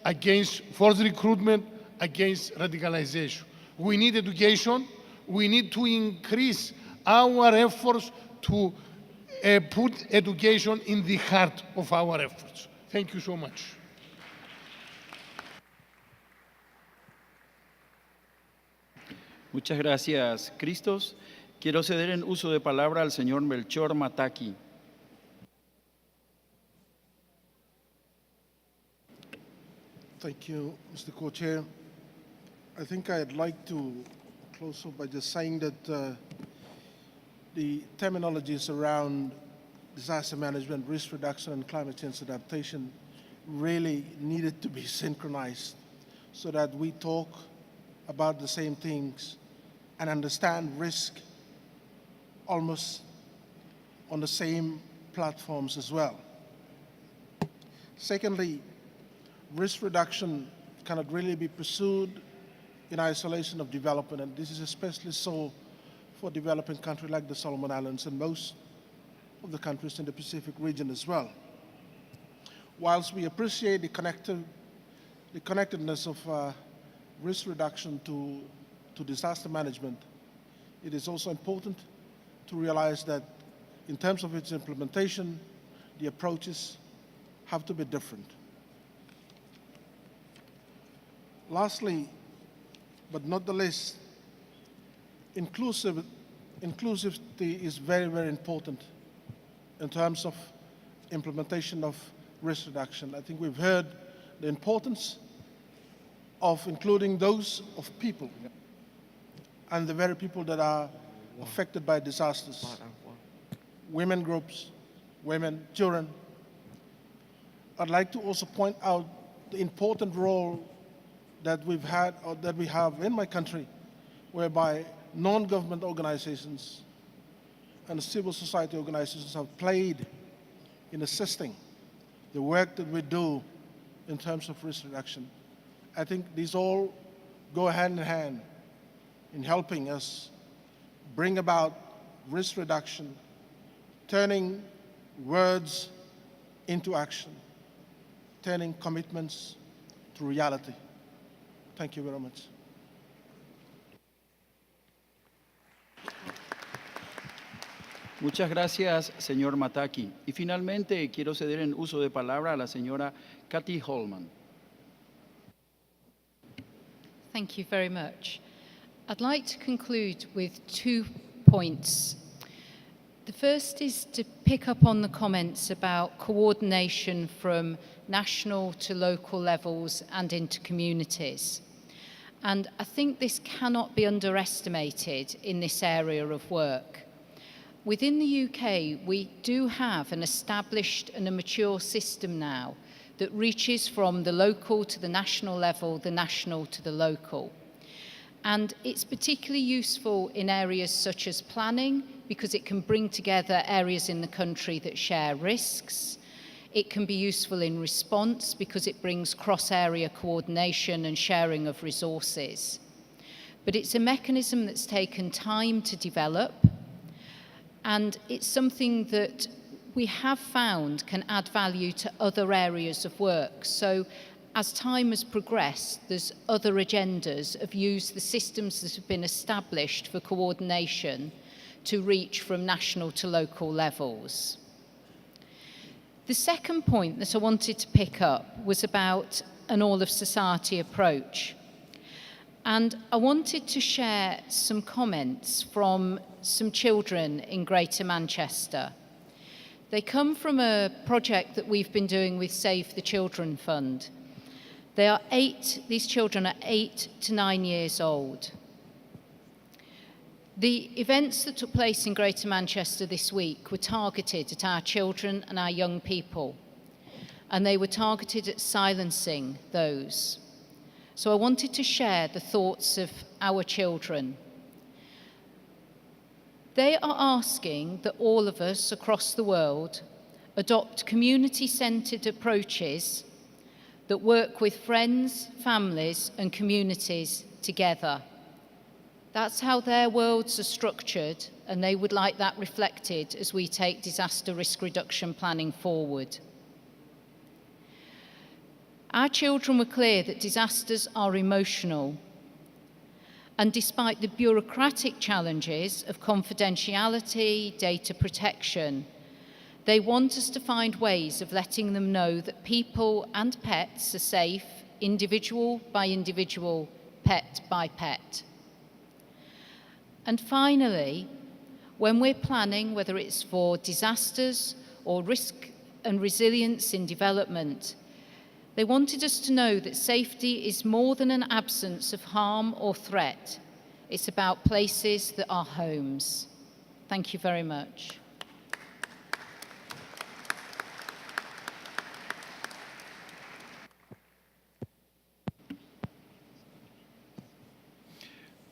against forced recruitment, against radicalization. We need education, we need to increase our efforts to put education in the heart of our efforts. Thank you so much. Muchas gracias, Cristos. Quiero ceder en uso de palabra al señor Melchor Mataki. Thank you, Mr. Co-Chair. I think I'd like to close off by just saying that the terminologies around disaster management, risk reduction, and climate change adaptation really needed to be synchronized so that we talk about the same things and understand risk almost on the same platforms as well. Secondly, risk reduction cannot really be pursued in isolation of development, and this is especially so for developing countries like the Solomon Islands and most of the countries in the Pacific region as well. Whilst we appreciate the connectedness of risk reduction to disaster management, it is also important to realize that in terms of its implementation, the approaches have to be different. Lastly, but not the least, inclusivity is very, very important in terms of implementation of risk reduction. I think we've heard the importance of including those of people and the very people that are affected by disasters. Women groups, women, children. I'd like to also point out the important role that we've had or that we have in my country, whereby non-government organizations and civil society organizations have played in assisting the work that we do in terms of risk reduction. I think these all go hand in hand in helping us bring about risk reduction, turning words into action, turning commitments to reality. Thank you very much. Muchas gracias, señor Mataki. Y finalmente quiero ceder en uso de palabra a la señora Kathy Holman. Thank you very much. I'd like to conclude with 2 points. The first is to pick up on the comments about coordination from national to local levels and into communities. And I think this cannot be underestimated in this area of work. Within the UK, we do have an established and a mature system now that reaches from the local to the national level, the national to the local. And it's particularly useful in areas such as planning, because it can bring together areas in the country that share risks. It can be useful in response because it brings cross-area coordination and sharing of resources. But it's a mechanism that's taken time to develop, and it's something that we have found can add value to other areas of work. So as time has progressed, there's other agendas of use the systems that have been established for coordination to reach from national to local levels. The second point that I wanted to pick up was about an all-of-society approach. And I wanted to share some comments from some children in Greater Manchester. They come from a project that we've been doing with Save the Children Fund. These children are 8 to 9 years old. The events that took place in Greater Manchester this week were targeted at our children and our young people, and they were targeted at silencing those. So I wanted to share the thoughts of our children. They are asking that all of us across the world adopt community-centred approaches that work with friends, families, and communities together. That's how their worlds are structured, and they would like that reflected as we take disaster risk reduction planning forward. Our children were clear that disasters are emotional, And despite the bureaucratic challenges of confidentiality, data protection, they want us to find ways of letting them know that people and pets are safe, individual by individual, pet by pet. And finally, when we're planning, whether it's for disasters or risk and resilience in development, they wanted us to know that safety is more than an absence of harm or threat. It's about places that are homes. Thank you very much.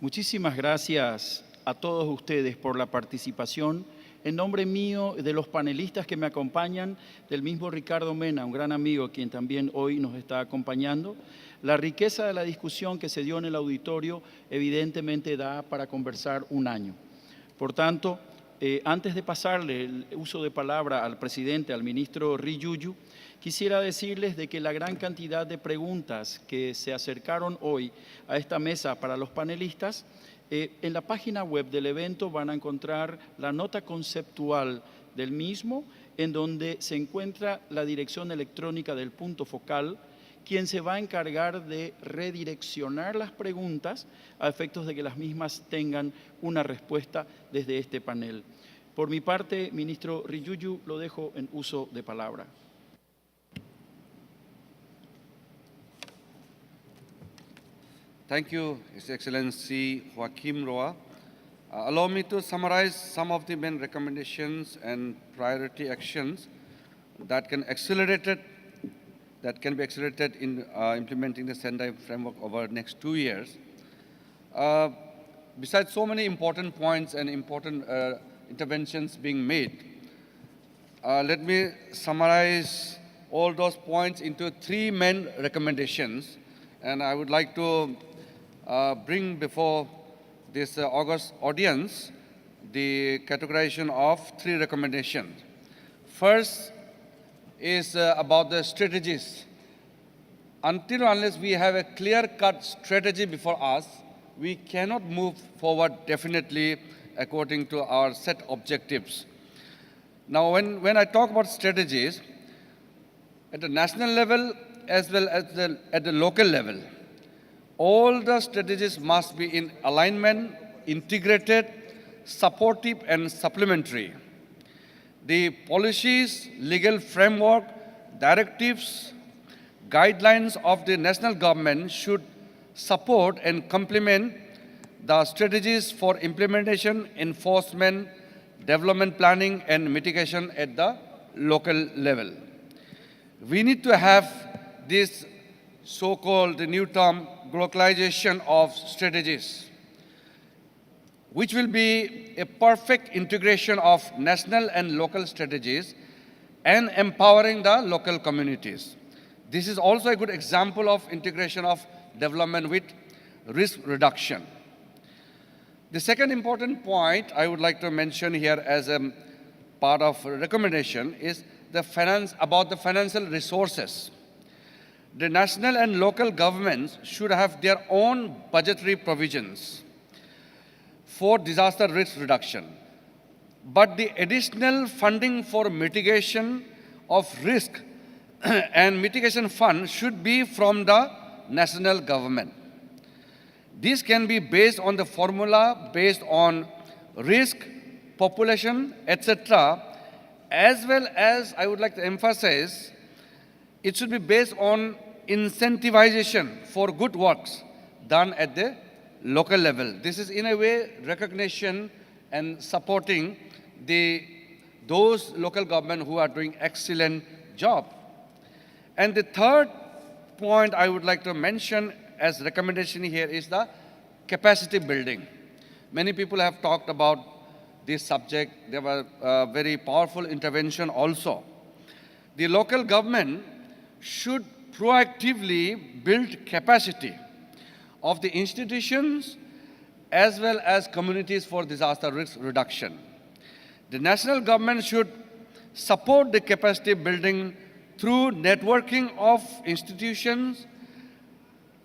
Muchísimas gracias a todos ustedes por la participación. En nombre mío, de los panelistas que me acompañan, del mismo Ricardo Mena, un gran amigo, quien también hoy nos está acompañando, la riqueza de la discusión que se dio en el auditorio evidentemente da para conversar un año. Por tanto, antes de pasarle el uso de palabra al presidente, al ministro Riyuyu, quisiera decirles de que la gran cantidad de preguntas que se acercaron hoy a esta mesa para los panelistas, en la página web del evento van a encontrar la nota conceptual del mismo, en donde se encuentra la dirección electrónica del punto focal, quien se va a encargar de redireccionar las preguntas a efectos de que las mismas tengan una respuesta desde este panel. Por mi parte, ministro Riyuyu, lo dejo en uso de palabra. Thank you, His Excellency Joaquim Roa. Allow me to summarize some of the main recommendations and priority actions that can be accelerated in implementing the Sendai Framework over the next 2 years. Besides so many important points and important interventions being made, let me summarize all those points into 3 main recommendations, and I would like to bring before this august audience the categorization of 3 recommendations. First is about the strategies. Until or unless we have a clear-cut strategy before us, we cannot move forward definitely according to our set objectives. Now, when I talk about strategies, at the national level as well as at the local level, all the strategies must be in alignment, integrated, supportive, and supplementary. The policies, legal framework, directives, guidelines of the national government should support and complement the strategies for implementation, enforcement, development planning, and mitigation at the local level. We need to have this so-called, the new term, globalization of strategies, which will be a perfect integration of national and local strategies and empowering the local communities. This is also a good example of integration of development with risk reduction. The second important point I would like to mention here as a part of a recommendation is about the financial resources. The national and local governments should have their own budgetary provisions for disaster risk reduction. But the additional funding for mitigation of risk and mitigation fund should be from the national government. This can be based on the formula based on risk, population, etc., as well as, I would like to emphasize, it should be based on incentivization for good works done at the local level. This is in a way recognition and supporting those local government who are doing excellent job. And the third point I would like to mention as recommendation here is the capacity building. Many people have talked about this subject. There was a very powerful intervention also. The local government should proactively build capacity of the institutions as well as communities for disaster risk reduction. The national government should support the capacity building through networking of institutions,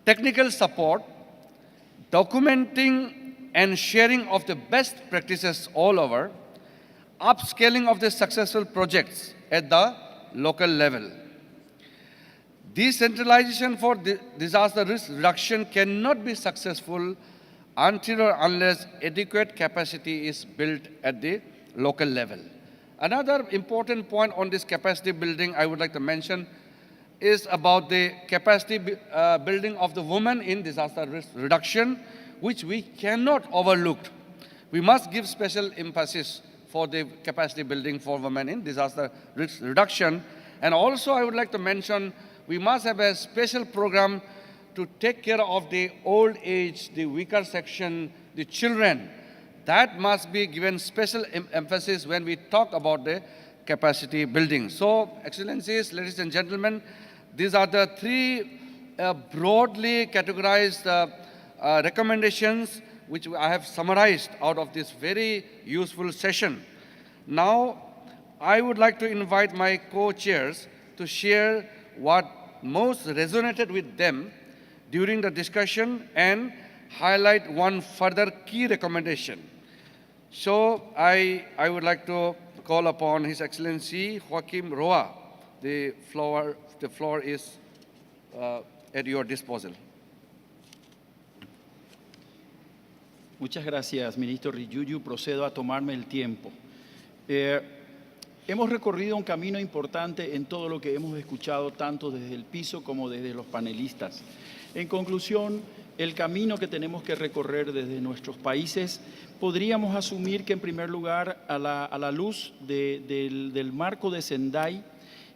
technical support, documenting and sharing of the best practices all over, upscaling of the successful projects at the local level. Decentralization for disaster risk reduction cannot be successful until or unless adequate capacity is built at the local level. Another important point on this capacity building I would like to mention is about the capacity building of the women in disaster risk reduction, which we cannot overlook. We must give special emphasis for the capacity building for women in disaster risk reduction. And also I would like to mention we must have a special program to take care of the old age, the weaker section, the children. That must be given special emphasis when we talk about the capacity building. So, Excellencies, ladies and gentlemen, these are the three broadly categorized recommendations which I have summarized out of this very useful session. Now, I would like to invite my co-chairs to share what most resonated with them during the discussion and highlight one further key recommendation. So I would like to call upon His Excellency Joaquim Roa. The floor is at your disposal. Muchas gracias, ministro Riyuyu. Procedo a tomarme el tiempo. Hemos recorrido un camino importante en todo lo que hemos escuchado, tanto desde el piso como desde los panelistas. En conclusión, el camino que tenemos que recorrer desde nuestros países, podríamos asumir que, en primer lugar, a la luz del marco de Sendai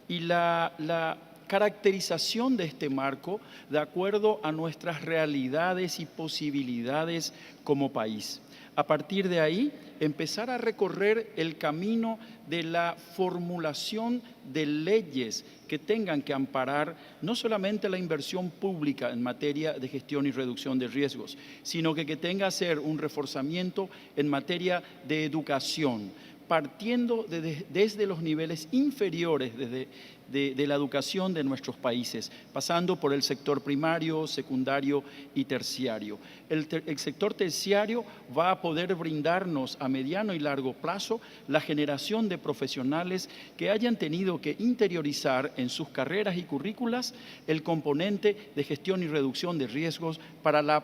y la caracterización de este marco de acuerdo a nuestras realidades y posibilidades como país. A partir de ahí, empezar a recorrer el camino de la formulación de leyes que tengan que amparar no solamente la inversión pública en materia de gestión y reducción de riesgos, sino que tenga que ser un reforzamiento en materia de educación, partiendo desde los niveles inferiores de la educación de nuestros países, pasando por el sector primario, secundario y terciario. El sector terciario va a poder brindarnos a mediano y largo plazo la generación de profesionales que hayan tenido que interiorizar en sus carreras y currículas el componente de gestión y reducción de riesgos para la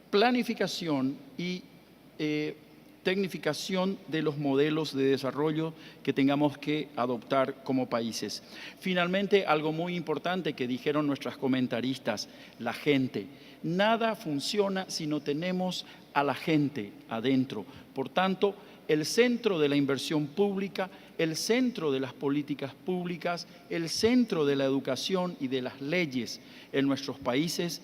planificación y tecnificación de los modelos de desarrollo que tengamos que adoptar como países. Finalmente, algo muy importante que dijeron nuestras comentaristas, la gente. Nada funciona si no tenemos a la gente adentro. Por tanto, el centro de la inversión pública, el centro de las políticas públicas, el centro de la educación y de las leyes en nuestros países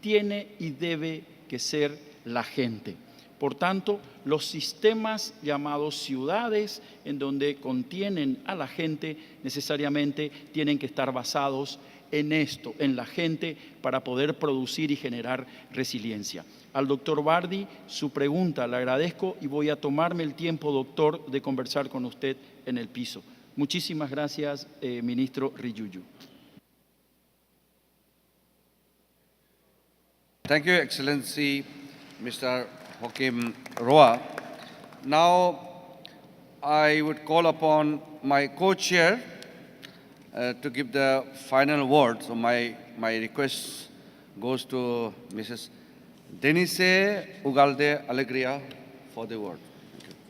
tiene y debe que ser la gente. Por tanto, los sistemas llamados ciudades, en donde contienen a la gente, necesariamente tienen que estar basados en esto, en la gente, para poder producir y generar resiliencia. Al doctor Bardi, su pregunta, le agradezco y voy a tomarme el tiempo, doctor, de conversar con usted en el piso. Muchísimas gracias, ministro Riyuyu. Thank you, Excellency, Mr. Joaquim Roa. Now, I would call upon my co-chair to give the final word. So my request goes to Mrs. Denise Ugalde Alegría for the word.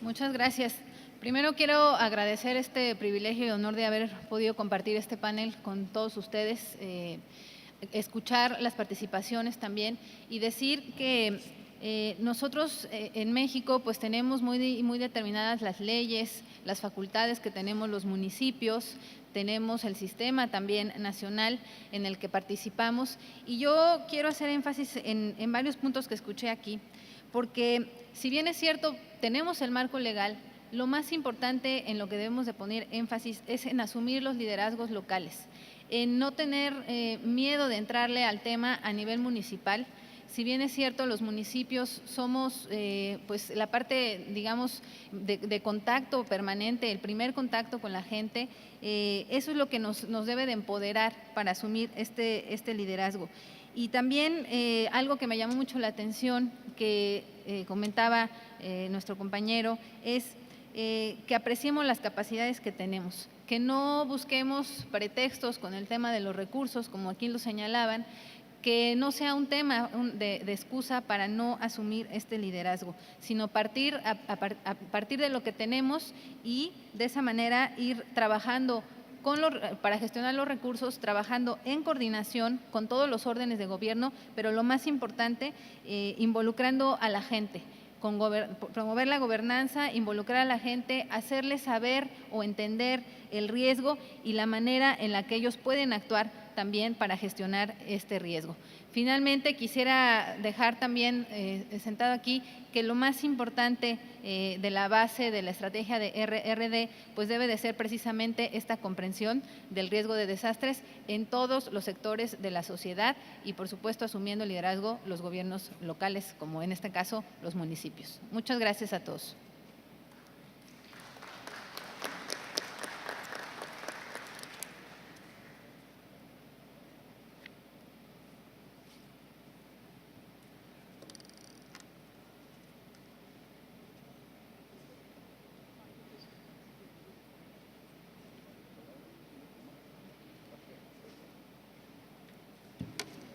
Muchas gracias. Primero quiero agradecer este privilegio y honor de haber podido compartir este panel con todos ustedes, escuchar las participaciones también y decir que nosotros en México pues tenemos muy determinadas las leyes, las facultades que tenemos los municipios, tenemos el sistema también nacional en el que participamos y yo quiero hacer énfasis en varios puntos que escuché aquí, porque si bien es cierto, tenemos el marco legal, lo más importante en lo que debemos de poner énfasis es en asumir los liderazgos locales, en no tener miedo de entrarle al tema a nivel municipal. Si bien es cierto, los municipios somos pues la parte, digamos, de contacto permanente, el primer contacto con la gente, eso es lo que nos debe de empoderar para asumir este liderazgo. Y también algo que me llamó mucho la atención, que comentaba nuestro compañero, es que apreciemos las capacidades que tenemos, que no busquemos pretextos con el tema de los recursos, como aquí lo señalaban, que no sea un tema de excusa para no asumir este liderazgo, sino partir de lo que tenemos y de esa manera ir trabajando para gestionar los recursos, trabajando en coordinación con todos los órdenes de gobierno, pero lo más importante, involucrando a la gente, promover la gobernanza, involucrar a la gente, hacerles saber o entender el riesgo y la manera en la que ellos pueden actuar también para gestionar este riesgo. Finalmente, quisiera dejar también sentado aquí que lo más importante de la base de la estrategia de RRD, pues debe de ser precisamente esta comprensión del riesgo de desastres en todos los sectores de la sociedad y, por supuesto, asumiendo el liderazgo los gobiernos locales, como en este caso los municipios. Muchas gracias a todos.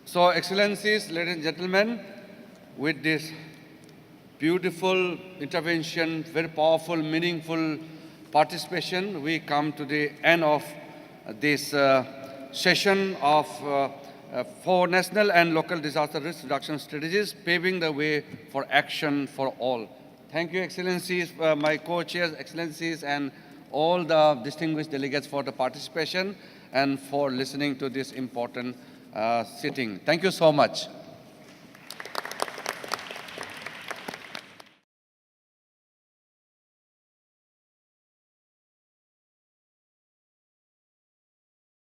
So, Excellencies, ladies and gentlemen, with this beautiful intervention, very powerful, meaningful participation, we come to the end of this session of 4 national and local disaster risk reduction strategies, paving the way for action for all. Thank you, Excellencies, my co-chairs, Excellencies, and all the distinguished delegates for the participation and for listening to this important sitting. Thank you so much.